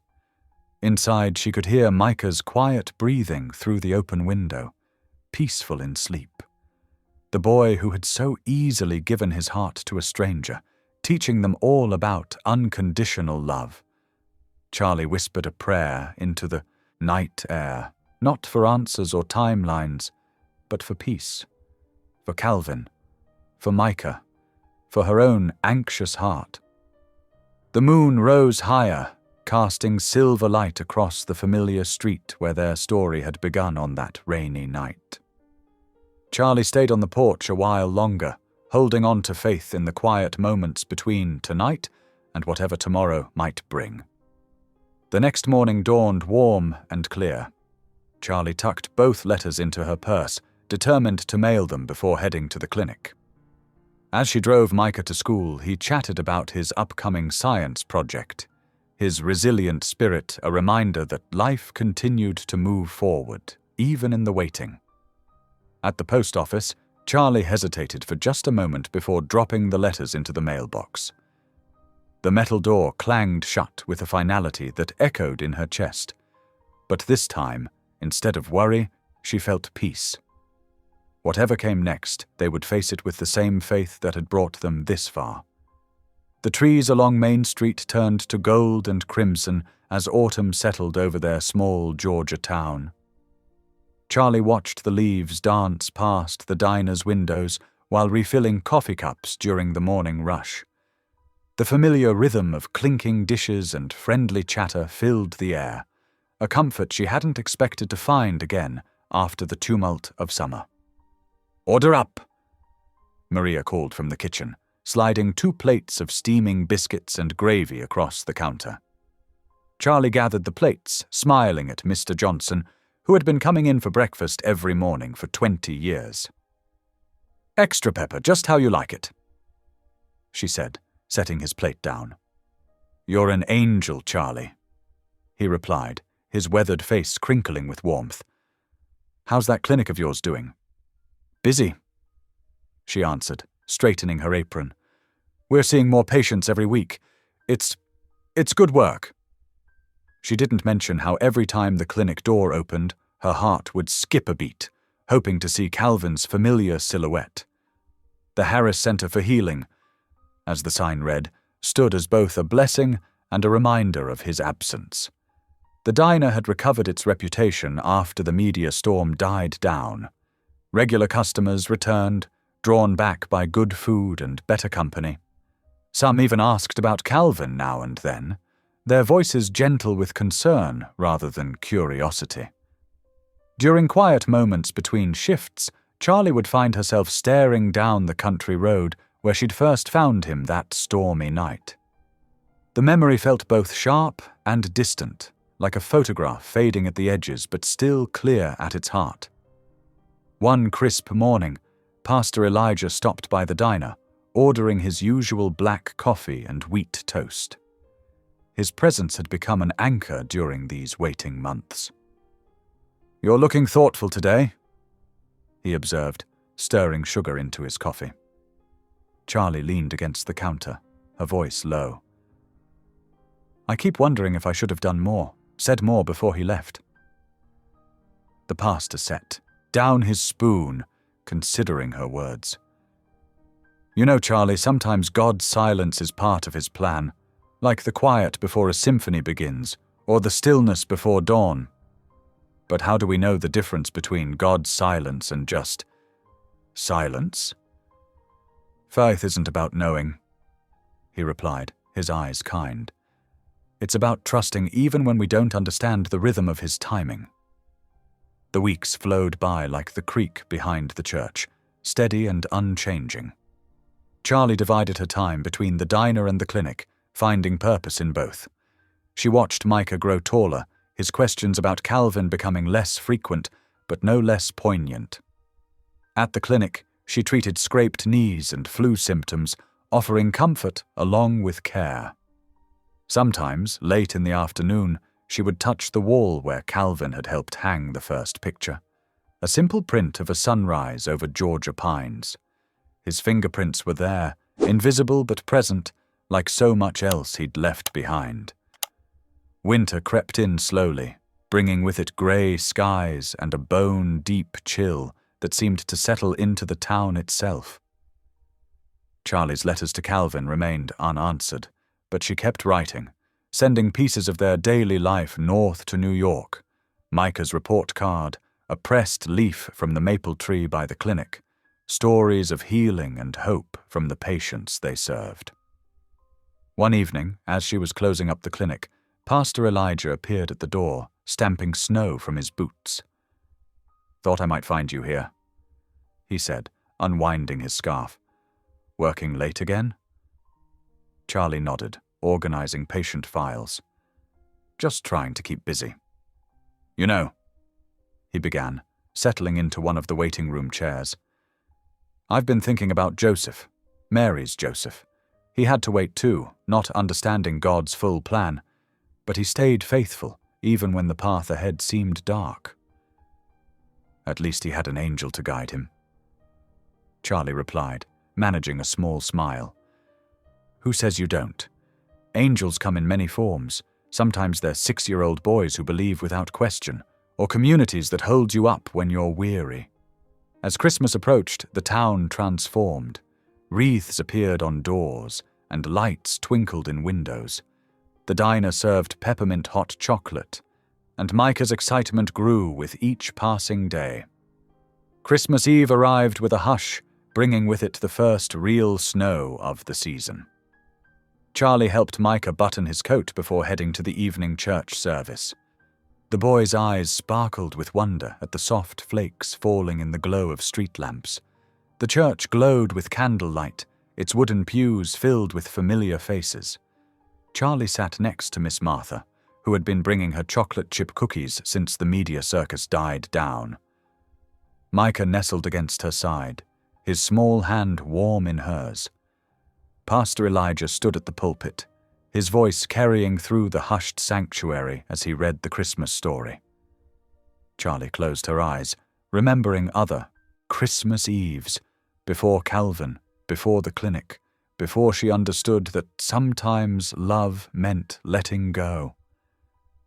[SPEAKER 1] Inside, she could hear Micah's quiet breathing through the open window, peaceful in sleep. The boy who had so easily given his heart to a stranger, teaching them all about unconditional love. Charlie whispered a prayer into the night air, not for answers or timelines, but for peace, for Calvin, for Micah, for her own anxious heart. The moon rose higher, casting silver light across the familiar street where their story had begun on that rainy night. Charlie stayed on the porch a while longer, holding on to faith in the quiet moments between tonight and whatever tomorrow might bring. The next morning dawned warm and clear. Charlie tucked both letters into her purse, determined to mail them before heading to the clinic. As she drove Micah to school, he chatted about his upcoming science project, his resilient spirit a reminder that life continued to move forward, even in the waiting. At the post office, Charlie hesitated for just a moment before dropping the letters into the mailbox. The metal door clanged shut with a finality that echoed in her chest. But this time, instead of worry, she felt peace. Whatever came next, they would face it with the same faith that had brought them this far. The trees along Main Street turned to gold and crimson as autumn settled over their small Georgia town. Charlie watched the leaves dance past the diner's windows while refilling coffee cups during the morning rush. The familiar rhythm of clinking dishes and friendly chatter filled the air, a comfort she hadn't expected to find again after the tumult of summer. "Order up," Maria called from the kitchen, sliding 2 plates of steaming biscuits and gravy across the counter. Charlie gathered the plates, smiling at Mr. Johnson, who had been coming in for breakfast every morning for 20 years. "Extra pepper, just how you like it," she said, setting his plate down. "You're an angel, Charlie," he replied, his weathered face crinkling with warmth. "How's that clinic of yours doing?" "Busy," she answered, straightening her apron. "We're seeing more patients every week. It's good work." She didn't mention how every time the clinic door opened, her heart would skip a beat, hoping to see Calvin's familiar silhouette. The Harris Center for Healing, as the sign read, stood as both a blessing and a reminder of his absence. The diner had recovered its reputation after the media storm died down. Regular customers returned, drawn back by good food and better company. Some even asked about Calvin now and then, their voices gentle with concern rather than curiosity. During quiet moments between shifts, Charlie would find herself staring down the country road where she'd first found him that stormy night. The memory felt both sharp and distant, like a photograph fading at the edges but still clear at its heart. One crisp morning, Pastor Elijah stopped by the diner, ordering his usual black coffee and wheat toast. His presence had become an anchor during these waiting months. "You're looking thoughtful today," he observed, stirring sugar into his coffee. Charlie leaned against the counter, her voice low. "I keep wondering if I should have done more, said more before he left." The pastor set down his spoon, considering her words. "You know, Charlie, sometimes God's silence is part of his plan, like the quiet before a symphony begins, or the stillness before dawn. But how do we know the difference between God's silence and just Silence? Faith isn't about knowing, he replied, his eyes kind. It's about trusting even when we don't understand the rhythm of his timing. The weeks flowed by like the creek behind the church, steady and unchanging. Charlie divided her time between the diner and the clinic, finding purpose in both. She watched Micah grow taller, his questions about Calvin becoming less frequent, but no less poignant. At the clinic, she treated scraped knees and flu symptoms, offering comfort along with care. Sometimes, late in the afternoon, she would touch the wall where Calvin had helped hang the first picture, a simple print of a sunrise over Georgia pines. His fingerprints were there, invisible but present, like so much else he'd left behind. Winter crept in slowly, bringing with it grey skies and a bone-deep chill that seemed to settle into the town itself. Charlie's letters to Calvin remained unanswered, but she kept writing, sending pieces of their daily life north to New York, Micah's report card, a pressed leaf from the maple tree by the clinic, stories of healing and hope from the patients they served. One evening, as she was closing up the clinic, Pastor Elijah appeared at the door, stamping snow from his boots. "Thought I might find you here," he said, unwinding his scarf. "Working late again?" Charlie nodded, organizing patient files. "Just trying to keep busy." "You know," he began, settling into one of the waiting room chairs, "I've been thinking about Joseph, Mary's Joseph. He had to wait too, not understanding God's full plan, but he stayed faithful, even when the path ahead seemed dark. At least he had an angel to guide him." Charlie replied, managing a small smile. "Who says you don't? Angels come in many forms. Sometimes they're 6-year-old boys who believe without question, or communities that hold you up when you're weary." As Christmas approached, the town transformed. Wreaths appeared on doors, and lights twinkled in windows. The diner served peppermint hot chocolate, and Micah's excitement grew with each passing day. Christmas Eve arrived with a hush, bringing with it the first real snow of the season. Charlie helped Micah button his coat before heading to the evening church service. The boy's eyes sparkled with wonder at the soft flakes falling in the glow of street lamps. The church glowed with candlelight, its wooden pews filled with familiar faces. Charlie sat next to Miss Martha, who had been bringing her chocolate chip cookies since the media circus died down. Micah nestled against her side, his small hand warm in hers. Pastor Elijah stood at the pulpit, his voice carrying through the hushed sanctuary as he read the Christmas story. Charlie closed her eyes, remembering other Christmas Eves, before Calvin, before the clinic, before she understood that sometimes love meant letting go.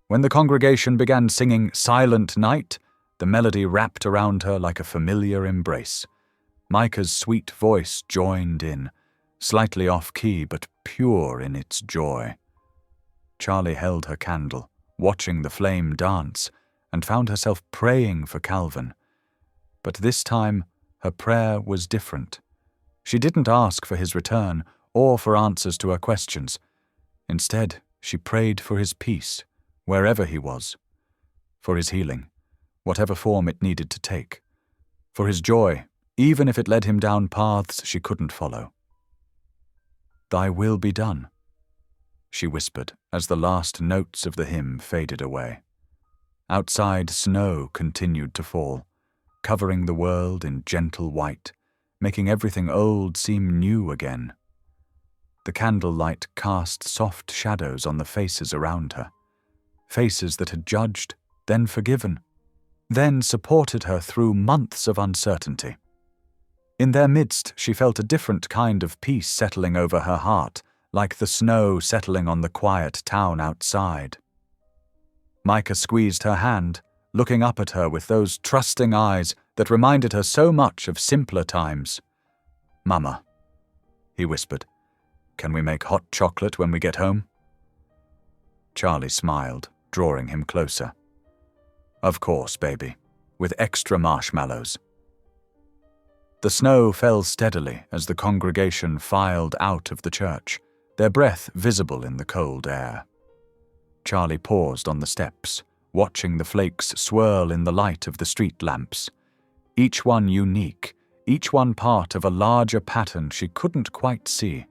[SPEAKER 1] When the congregation began singing Silent Night, the melody wrapped around her like a familiar embrace. Micah's sweet voice joined in, slightly off-key but pure in its joy. Charlie held her candle, watching the flame dance, and found herself praying for Calvin. But this time, her prayer was different. She didn't ask for his return or for answers to her questions. Instead, she prayed for his peace, wherever he was, for his healing, whatever form it needed to take, for his joy, even if it led him down paths she couldn't follow. "Thy will be done," she whispered as the last notes of the hymn faded away. Outside, snow continued to fall, covering the world in gentle white, making everything old seem new again. The candlelight cast soft shadows on the faces around her, faces that had judged, then forgiven, then supported her through months of uncertainty. In their midst, she felt a different kind of peace settling over her heart, like the snow settling on the quiet town outside. Micah squeezed her hand, looking up at her with those trusting eyes that reminded her so much of simpler times. "Mama," he whispered, "can we make hot chocolate when we get home?" Charlie smiled, drawing him closer. "Of course, baby, with extra marshmallows." The snow fell steadily as the congregation filed out of the church, their breath visible in the cold air. Charlie paused on the steps, watching the flakes swirl in the light of the street lamps, each one unique, each one part of a larger pattern she couldn't quite see,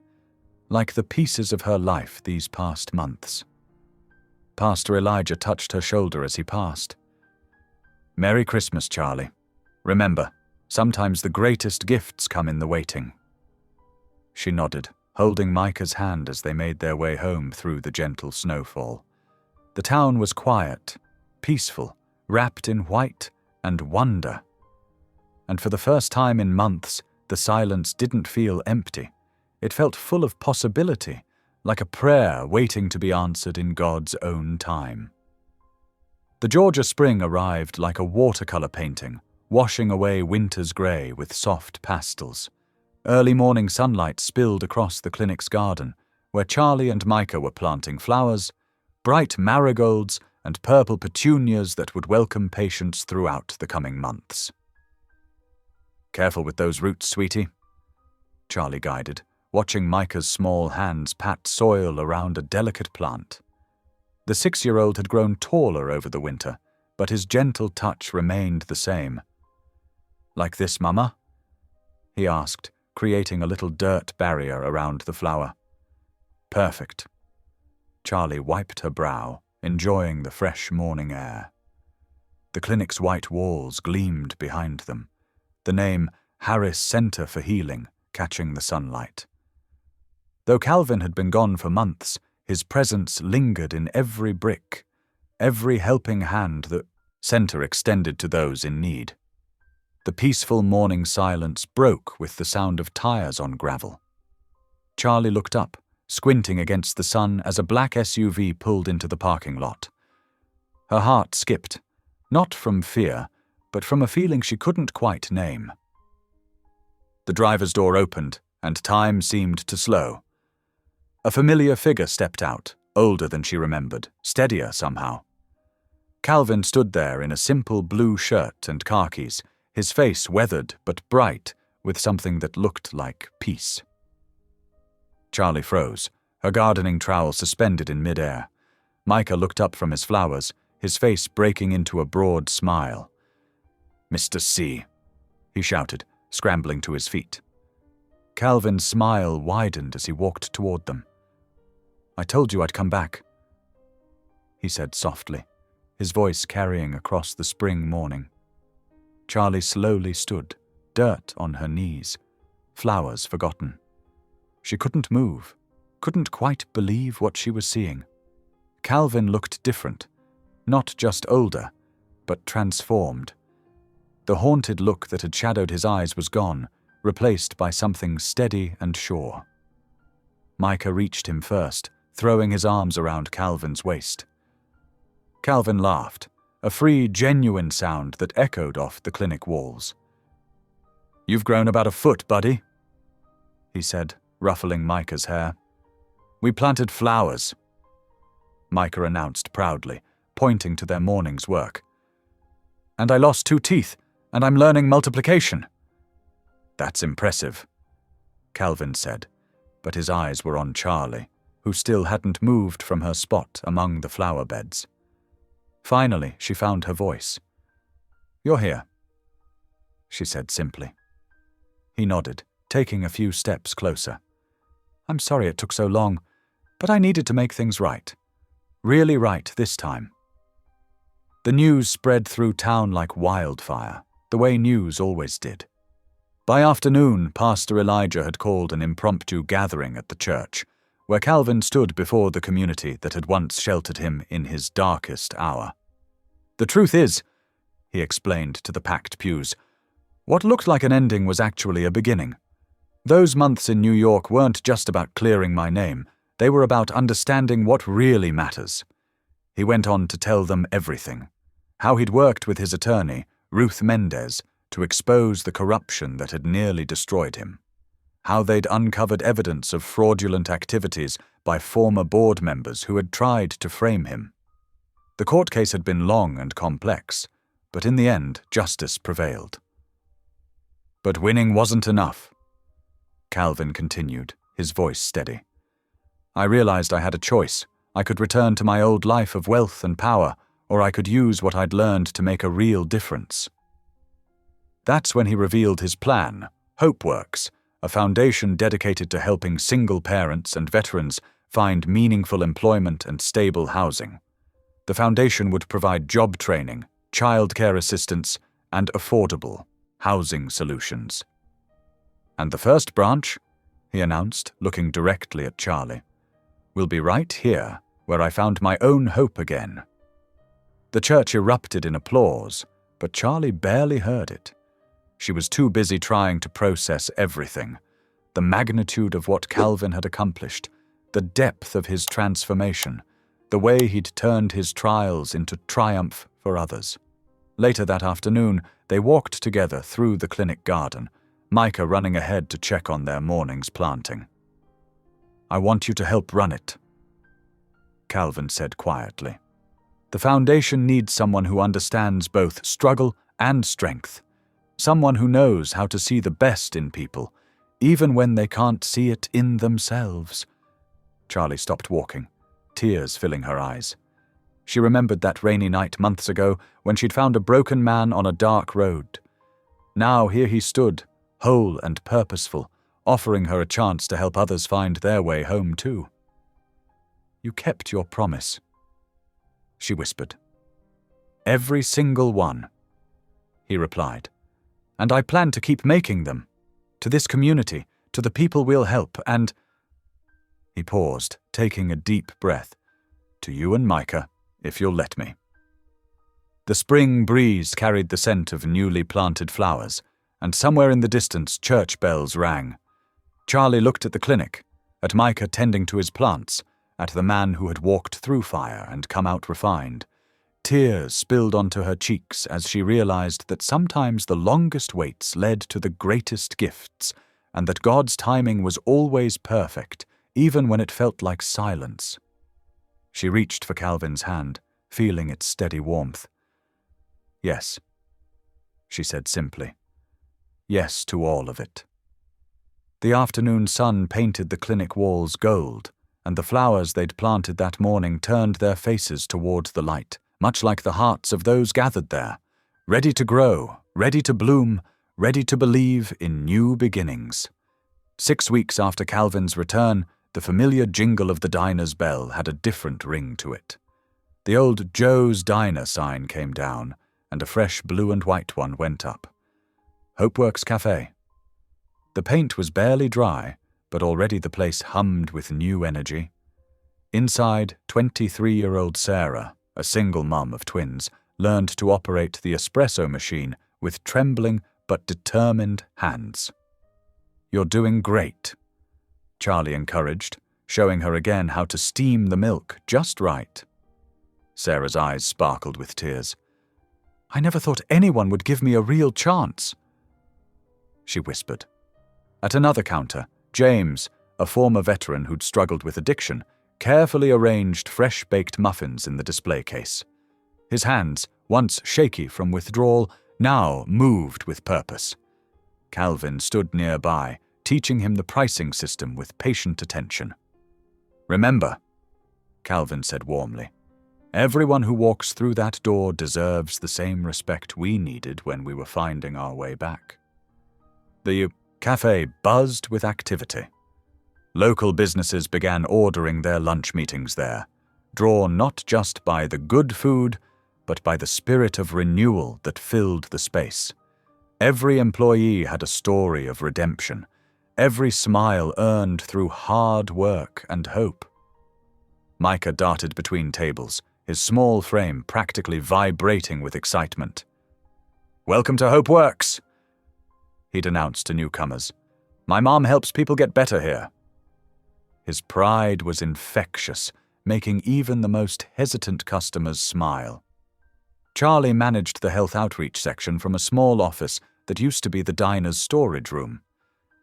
[SPEAKER 1] like the pieces of her life these past months. Pastor Elijah touched her shoulder as he passed. "Merry Christmas, Charlie. Remember, sometimes the greatest gifts come in the waiting." She nodded, holding Micah's hand as they made their way home through the gentle snowfall. The town was quiet, peaceful, wrapped in white and wonder. And for the first time in months, the silence didn't feel empty. It felt full of possibility, like a prayer waiting to be answered in God's own time. The Georgia spring arrived like a watercolor painting, washing away winter's gray with soft pastels. Early morning sunlight spilled across the clinic's garden, where Charlie and Micah were planting flowers, bright marigolds and purple petunias that would welcome patients throughout the coming months. "Careful with those roots, sweetie," Charlie guided, watching Micah's small hands pat soil around a delicate plant. The 6-year-old had grown taller over the winter, but his gentle touch remained the same. "Like this, Mama?" he asked, creating a little dirt barrier around the flower. "Perfect." Charlie wiped her brow, enjoying the fresh morning air. The clinic's white walls gleamed behind them, the name Harris Center for Healing catching the sunlight. Though Calvin had been gone for months, his presence lingered in every brick, every helping hand the center extended to those in need. The peaceful morning silence broke with the sound of tires on gravel. Charlie looked up, squinting against the sun as a black SUV pulled into the parking lot. Her heart skipped, not from fear, but from a feeling she couldn't quite name. The driver's door opened, and time seemed to slow. A familiar figure stepped out, older than she remembered, steadier somehow. Calvin stood there in a simple blue shirt and khakis, his face weathered but bright with something that looked like peace. Charlie froze, her gardening trowel suspended in midair. Micah looked up from his flowers, his face breaking into a broad smile. "Mr. C," he shouted, scrambling to his feet. Calvin's smile widened as he walked toward them. "I told you I'd come back," he said softly, his voice carrying across the spring morning. Charlie slowly stood, dirt on her knees, flowers forgotten. She couldn't move, couldn't quite believe what she was seeing. Calvin looked different, not just older, but transformed. The haunted look that had shadowed his eyes was gone, replaced by something steady and sure. Micah reached him first, throwing his arms around Calvin's waist. Calvin laughed, a free, genuine sound that echoed off the clinic walls. "You've grown about a foot, buddy," he said, ruffling Micah's hair. "We planted flowers," Micah announced proudly, pointing to their morning's work. "And I lost 2 teeth, and I'm learning multiplication." "That's impressive," Calvin said, but his eyes were on Charlie, who still hadn't moved from her spot among the flower beds. Finally, she found her voice. "You're here," she said simply. He nodded, taking a few steps closer. "I'm sorry it took so long, but I needed to make things right. Really right this time." The news spread through town like wildfire, the way news always did. By afternoon, Pastor Elijah had called an impromptu gathering at the church, where Calvin stood before the community that had once sheltered him in his darkest hour. "The truth is," he explained to the packed pews, "what looked like an ending was actually a beginning. Those months in New York weren't just about clearing my name, they were about understanding what really matters." He went on to tell them everything. How he'd worked with his attorney, Ruth Mendez, to expose the corruption that had nearly destroyed him. How they'd uncovered evidence of fraudulent activities by former board members who had tried to frame him. The court case had been long and complex, but in the end, justice prevailed. But winning wasn't enough. Calvin continued, his voice steady. I realized I had a choice. I could return to my old life of wealth and power, or I could use what I'd learned to make a real difference. That's when he revealed his plan, HopeWorks, a foundation dedicated to helping single parents and veterans find meaningful employment and stable housing. The foundation would provide job training, childcare assistance, and affordable housing solutions. And the first branch, he announced, looking directly at Charlie, will be right here, where I found my own hope again. The church erupted in applause, but Charlie barely heard it. She was too busy trying to process everything, the magnitude of what Calvin had accomplished, the depth of his transformation, the way he'd turned his trials into triumph for others. Later that afternoon, they walked together through the clinic garden, Micah running ahead to check on their morning's planting. I want you to help run it, Calvin said quietly. The foundation needs someone who understands both struggle and strength, someone who knows how to see the best in people, even when they can't see it in themselves. Charlie stopped walking, tears filling her eyes. She remembered that rainy night months ago when she'd found a broken man on a dark road. Now here he stood, whole and purposeful, offering her a chance to help others find their way home too. You kept your promise, she whispered. Every single one, he replied. And I plan to keep making them. To this community, to the people we'll help, and... He paused, taking a deep breath. To you and Micah, if you'll let me. The spring breeze carried the scent of newly planted flowers, and somewhere in the distance church bells rang. Charlie looked at the clinic, at Micah tending to his plants, at the man who had walked through fire and come out refined. Tears spilled onto her cheeks as she realized that sometimes the longest waits led to the greatest gifts, and that God's timing was always perfect, even when it felt like silence. She reached for Calvin's hand, feeling its steady warmth. Yes, she said simply. Yes to all of it. The afternoon sun painted the clinic walls gold, and the flowers they'd planted that morning turned their faces toward the light, much like the hearts of those gathered there, ready to grow, ready to bloom, ready to believe in new beginnings. 6 weeks after Calvin's return, the familiar jingle of the diner's bell had a different ring to it. The old Joe's Diner sign came down, and a fresh blue and white one went up. HopeWorks Cafe. The paint was barely dry, but already the place hummed with new energy. Inside, 23-year-old Sarah, a single mum of twins, learned to operate the espresso machine with trembling but determined hands. You're doing great, Charlie encouraged, showing her again how to steam the milk just right. Sarah's eyes sparkled with tears. I never thought anyone would give me a real chance, she whispered. At another counter, James, a former veteran who'd struggled with addiction, carefully arranged fresh-baked muffins in the display case. His hands, once shaky from withdrawal, now moved with purpose. Calvin stood nearby, teaching him the pricing system with patient attention. Remember, Calvin said warmly, everyone who walks through that door deserves the same respect we needed when we were finding our way back. The cafe buzzed with activity. Local businesses began ordering their lunch meetings there, drawn not just by the good food, but by the spirit of renewal that filled the space. Every employee had a story of redemption, every smile earned through hard work and hope. Micah darted between tables, his small frame practically vibrating with excitement. Welcome to HopeWorks, he'd announced to newcomers. My mom helps people get better here. His pride was infectious, making even the most hesitant customers smile. Charlie managed the health outreach section from a small office that used to be the diner's storage room.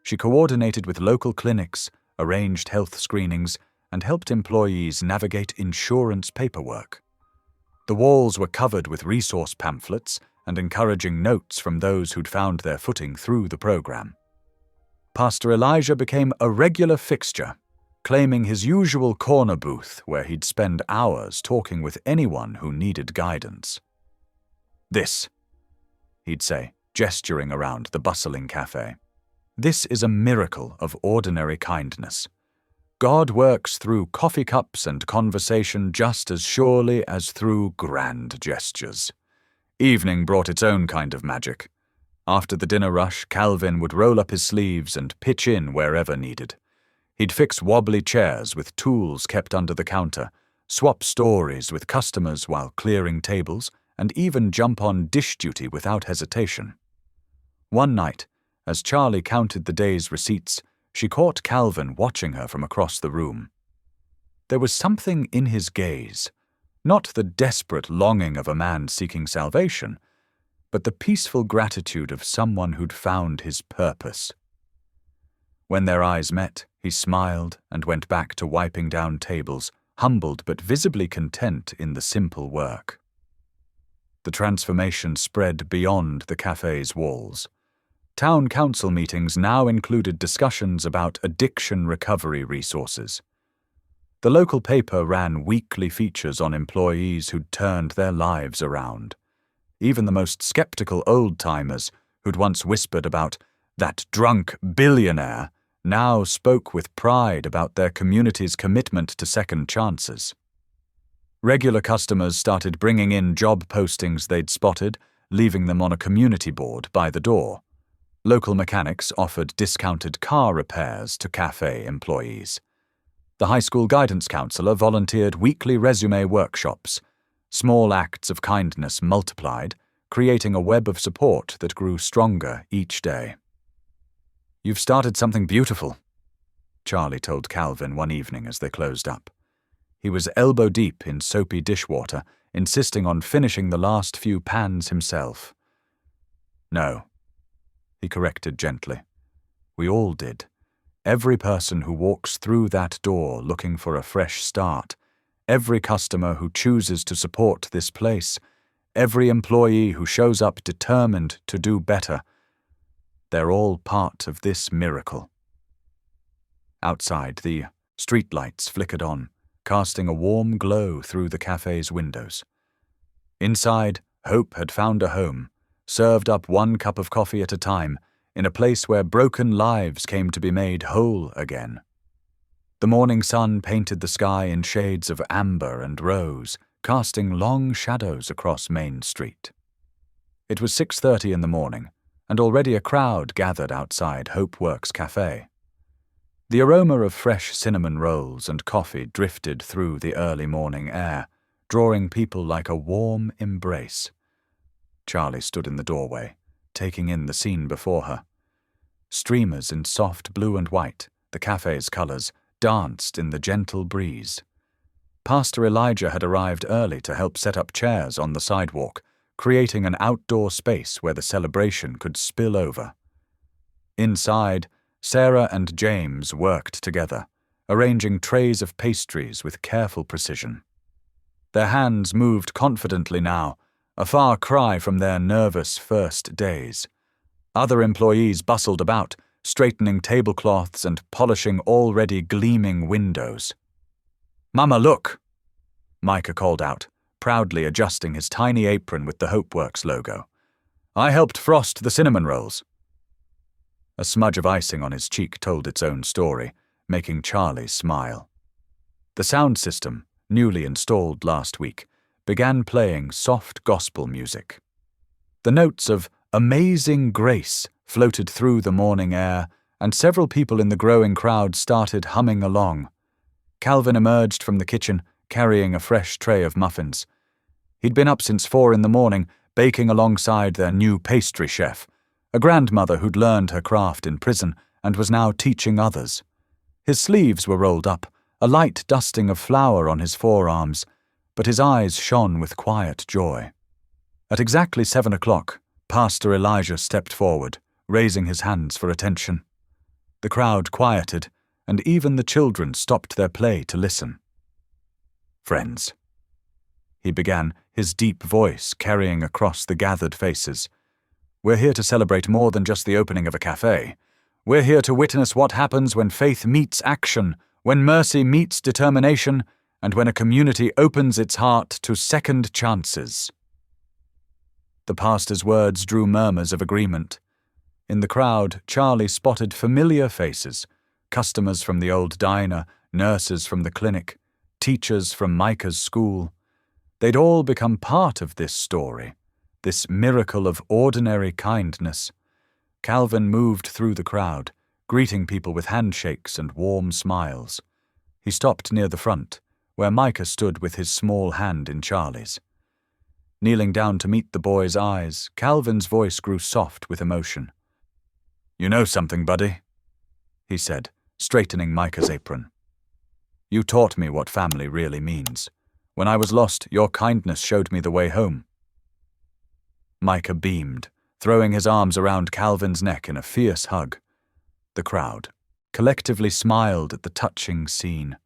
[SPEAKER 1] She coordinated with local clinics, arranged health screenings, and helped employees navigate insurance paperwork. The walls were covered with resource pamphlets, and encouraging notes from those who'd found their footing through the program. Pastor Elijah became a regular fixture, claiming his usual corner booth where he'd spend hours talking with anyone who needed guidance. "This," he'd say, gesturing around the bustling cafe, "this is a miracle of ordinary kindness. God works through coffee cups and conversation just as surely as through grand gestures." Evening brought its own kind of magic. After the dinner rush, Calvin would roll up his sleeves and pitch in wherever needed. He'd fix wobbly chairs with tools kept under the counter, swap stories with customers while clearing tables, and even jump on dish duty without hesitation. One night, as Charlie counted the day's receipts, she caught Calvin watching her from across the room. There was something in his gaze, not the desperate longing of a man seeking salvation, but the peaceful gratitude of someone who'd found his purpose. When their eyes met, he smiled and went back to wiping down tables, humbled but visibly content in the simple work. The transformation spread beyond the cafe's walls. Town council meetings now included discussions about addiction recovery resources. The local paper ran weekly features on employees who'd turned their lives around. Even the most skeptical old-timers, who'd once whispered about that drunk billionaire, now spoke with pride about their community's commitment to second chances. Regular customers started bringing in job postings they'd spotted, leaving them on a community board by the door. Local mechanics offered discounted car repairs to cafe employees. The high school guidance counselor volunteered weekly resume workshops. Small acts of kindness multiplied, creating a web of support that grew stronger each day. "You've started something beautiful," Charlie told Calvin one evening as they closed up. He was elbow-deep in soapy dishwater, insisting on finishing the last few pans himself. "No," he corrected gently. "We all did. Every person who walks through that door looking for a fresh start, every customer who chooses to support this place, every employee who shows up determined to do better, they're all part of this miracle." Outside, the streetlights flickered on, casting a warm glow through the cafe's windows. Inside, Hope had found a home, served up one cup of coffee at a time, in a place where broken lives came to be made whole again. The morning sun painted the sky in shades of amber and rose, casting long shadows across Main Street. It was 6:30 in the morning, and already a crowd gathered outside Hope Works Cafe. The aroma of fresh cinnamon rolls and coffee drifted through the early morning air, drawing people like a warm embrace. Charlie stood in the doorway, taking in the scene before her. Streamers in soft blue and white, the cafe's colors, danced in the gentle breeze. Pastor Elijah had arrived early to help set up chairs on the sidewalk, creating an outdoor space where the celebration could spill over. Inside, Sarah and James worked together, arranging trays of pastries with careful precision. Their hands moved confidently now, a far cry from their nervous first days. Other employees bustled about, straightening tablecloths and polishing already gleaming windows. "Mama, look!" Micah called out, proudly adjusting his tiny apron with the HopeWorks logo. "I helped frost the cinnamon rolls." A smudge of icing on his cheek told its own story, making Charlie smile. The sound system, newly installed last week, began playing soft gospel music. The notes of "Amazing Grace" floated through the morning air, and several people in the growing crowd started humming along. Calvin emerged from the kitchen, carrying a fresh tray of muffins. He'd been up since 4 in the morning, baking alongside their new pastry chef, a grandmother who'd learned her craft in prison and was now teaching others. His sleeves were rolled up, a light dusting of flour on his forearms, but his eyes shone with quiet joy. At exactly 7 o'clock, Pastor Elijah stepped forward, raising his hands for attention. The crowd quieted, and even the children stopped their play to listen. "Friends," he began, his deep voice carrying across the gathered faces. "We're here to celebrate more than just the opening of a cafe. We're here to witness what happens when faith meets action, when mercy meets determination, and when a community opens its heart to second chances." The pastor's words drew murmurs of agreement. In the crowd, Charlie spotted familiar faces, customers from the old diner, nurses from the clinic, teachers from Micah's school. They'd all become part of this story, this miracle of ordinary kindness. Calvin moved through the crowd, greeting people with handshakes and warm smiles. He stopped near the front, where Micah stood with his small hand in Charlie's. Kneeling down to meet the boy's eyes, Calvin's voice grew soft with emotion. "You know something, buddy," he said, straightening Micah's apron. "You taught me what family really means. When I was lost, your kindness showed me the way home." Micah beamed, throwing his arms around Calvin's neck in a fierce hug. The crowd collectively smiled at the touching scene,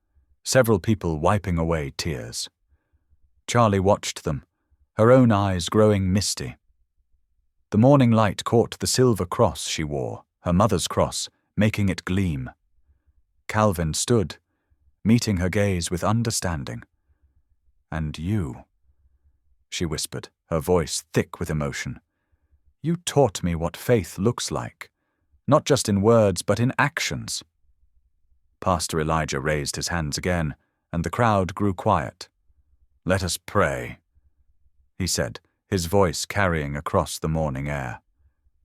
[SPEAKER 1] several people wiping away tears. Charlie watched them, her own eyes growing misty. The morning light caught the silver cross she wore, her mother's cross, making it gleam. Calvin stood, meeting her gaze with understanding. "And you," she whispered, her voice thick with emotion. "You taught me what faith looks like, not just in words but in actions." Pastor Elijah raised his hands again, and the crowd grew quiet. "Let us pray," he said, his voice carrying across the morning air.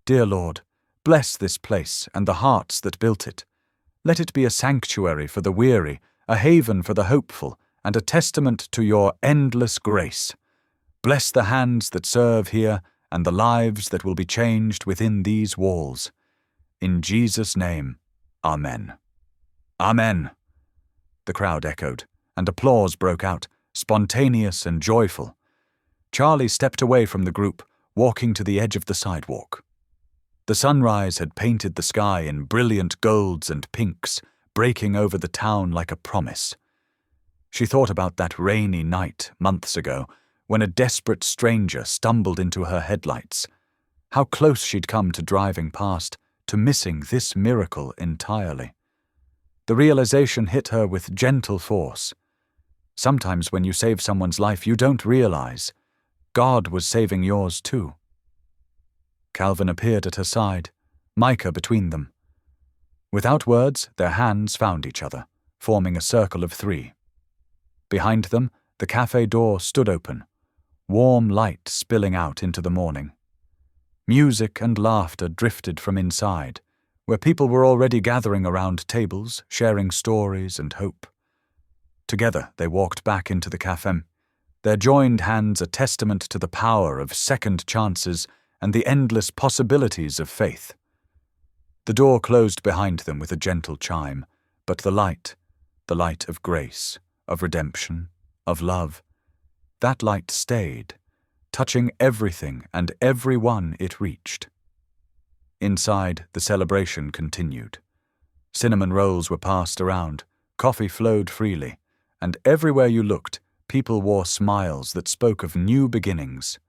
[SPEAKER 1] "Dear Lord, bless this place and the hearts that built it. Let it be a sanctuary for the weary, a haven for the hopeful, and a testament to your endless grace. Bless the hands that serve here and the lives that will be changed within these walls. In Jesus' name, Amen." "Amen," the crowd echoed, and applause broke out, spontaneous and joyful. Charlie stepped away from the group, walking to the edge of the sidewalk. The sunrise had painted the sky in brilliant golds and pinks, breaking over the town like a promise. She thought about that rainy night months ago, when a desperate stranger stumbled into her headlights. How close she'd come to driving past, to missing this miracle entirely. The realization hit her with gentle force. Sometimes when you save someone's life, you don't realize God was saving yours too. Calvin appeared at her side, Micah between them. Without words, their hands found each other, forming a circle of three. Behind them, the cafe door stood open, warm light spilling out into the morning. Music and laughter drifted from inside, where people were already gathering around tables, sharing stories and hope. Together they walked back into the cafe, their joined hands a testament to the power of second chances and the endless possibilities of faith. The door closed behind them with a gentle chime, but the light of grace, of redemption, of love, that light stayed, touching everything and everyone it reached. Inside, the celebration continued. Cinnamon rolls were passed around, coffee flowed freely, and everywhere you looked, people wore smiles that spoke of new beginnings.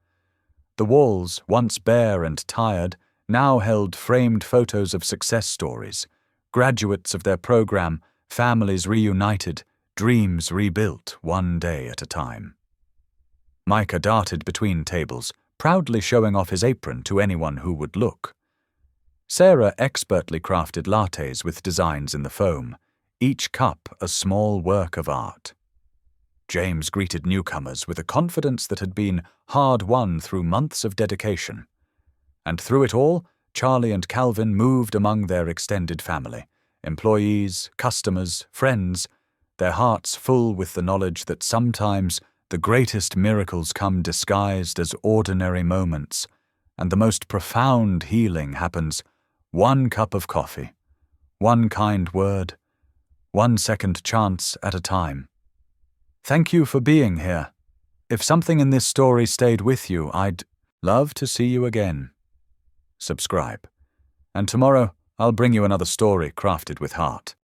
[SPEAKER 1] The walls, once bare and tired, now held framed photos of success stories, graduates of their program, families reunited, dreams rebuilt one day at a time. Micah darted between tables, proudly showing off his apron to anyone who would look. Sarah expertly crafted lattes with designs in the foam, each cup a small work of art. James greeted newcomers with a confidence that had been hard-won through months of dedication. And through it all, Charlie and Calvin moved among their extended family, employees, customers, friends, their hearts full with the knowledge that sometimes the greatest miracles come disguised as ordinary moments, and the most profound healing happens one cup of coffee, one kind word, one second chance at a time. Thank you for being here. If something in this story stayed with you, I'd love to see you again. Subscribe. And tomorrow, I'll bring you another story crafted with heart.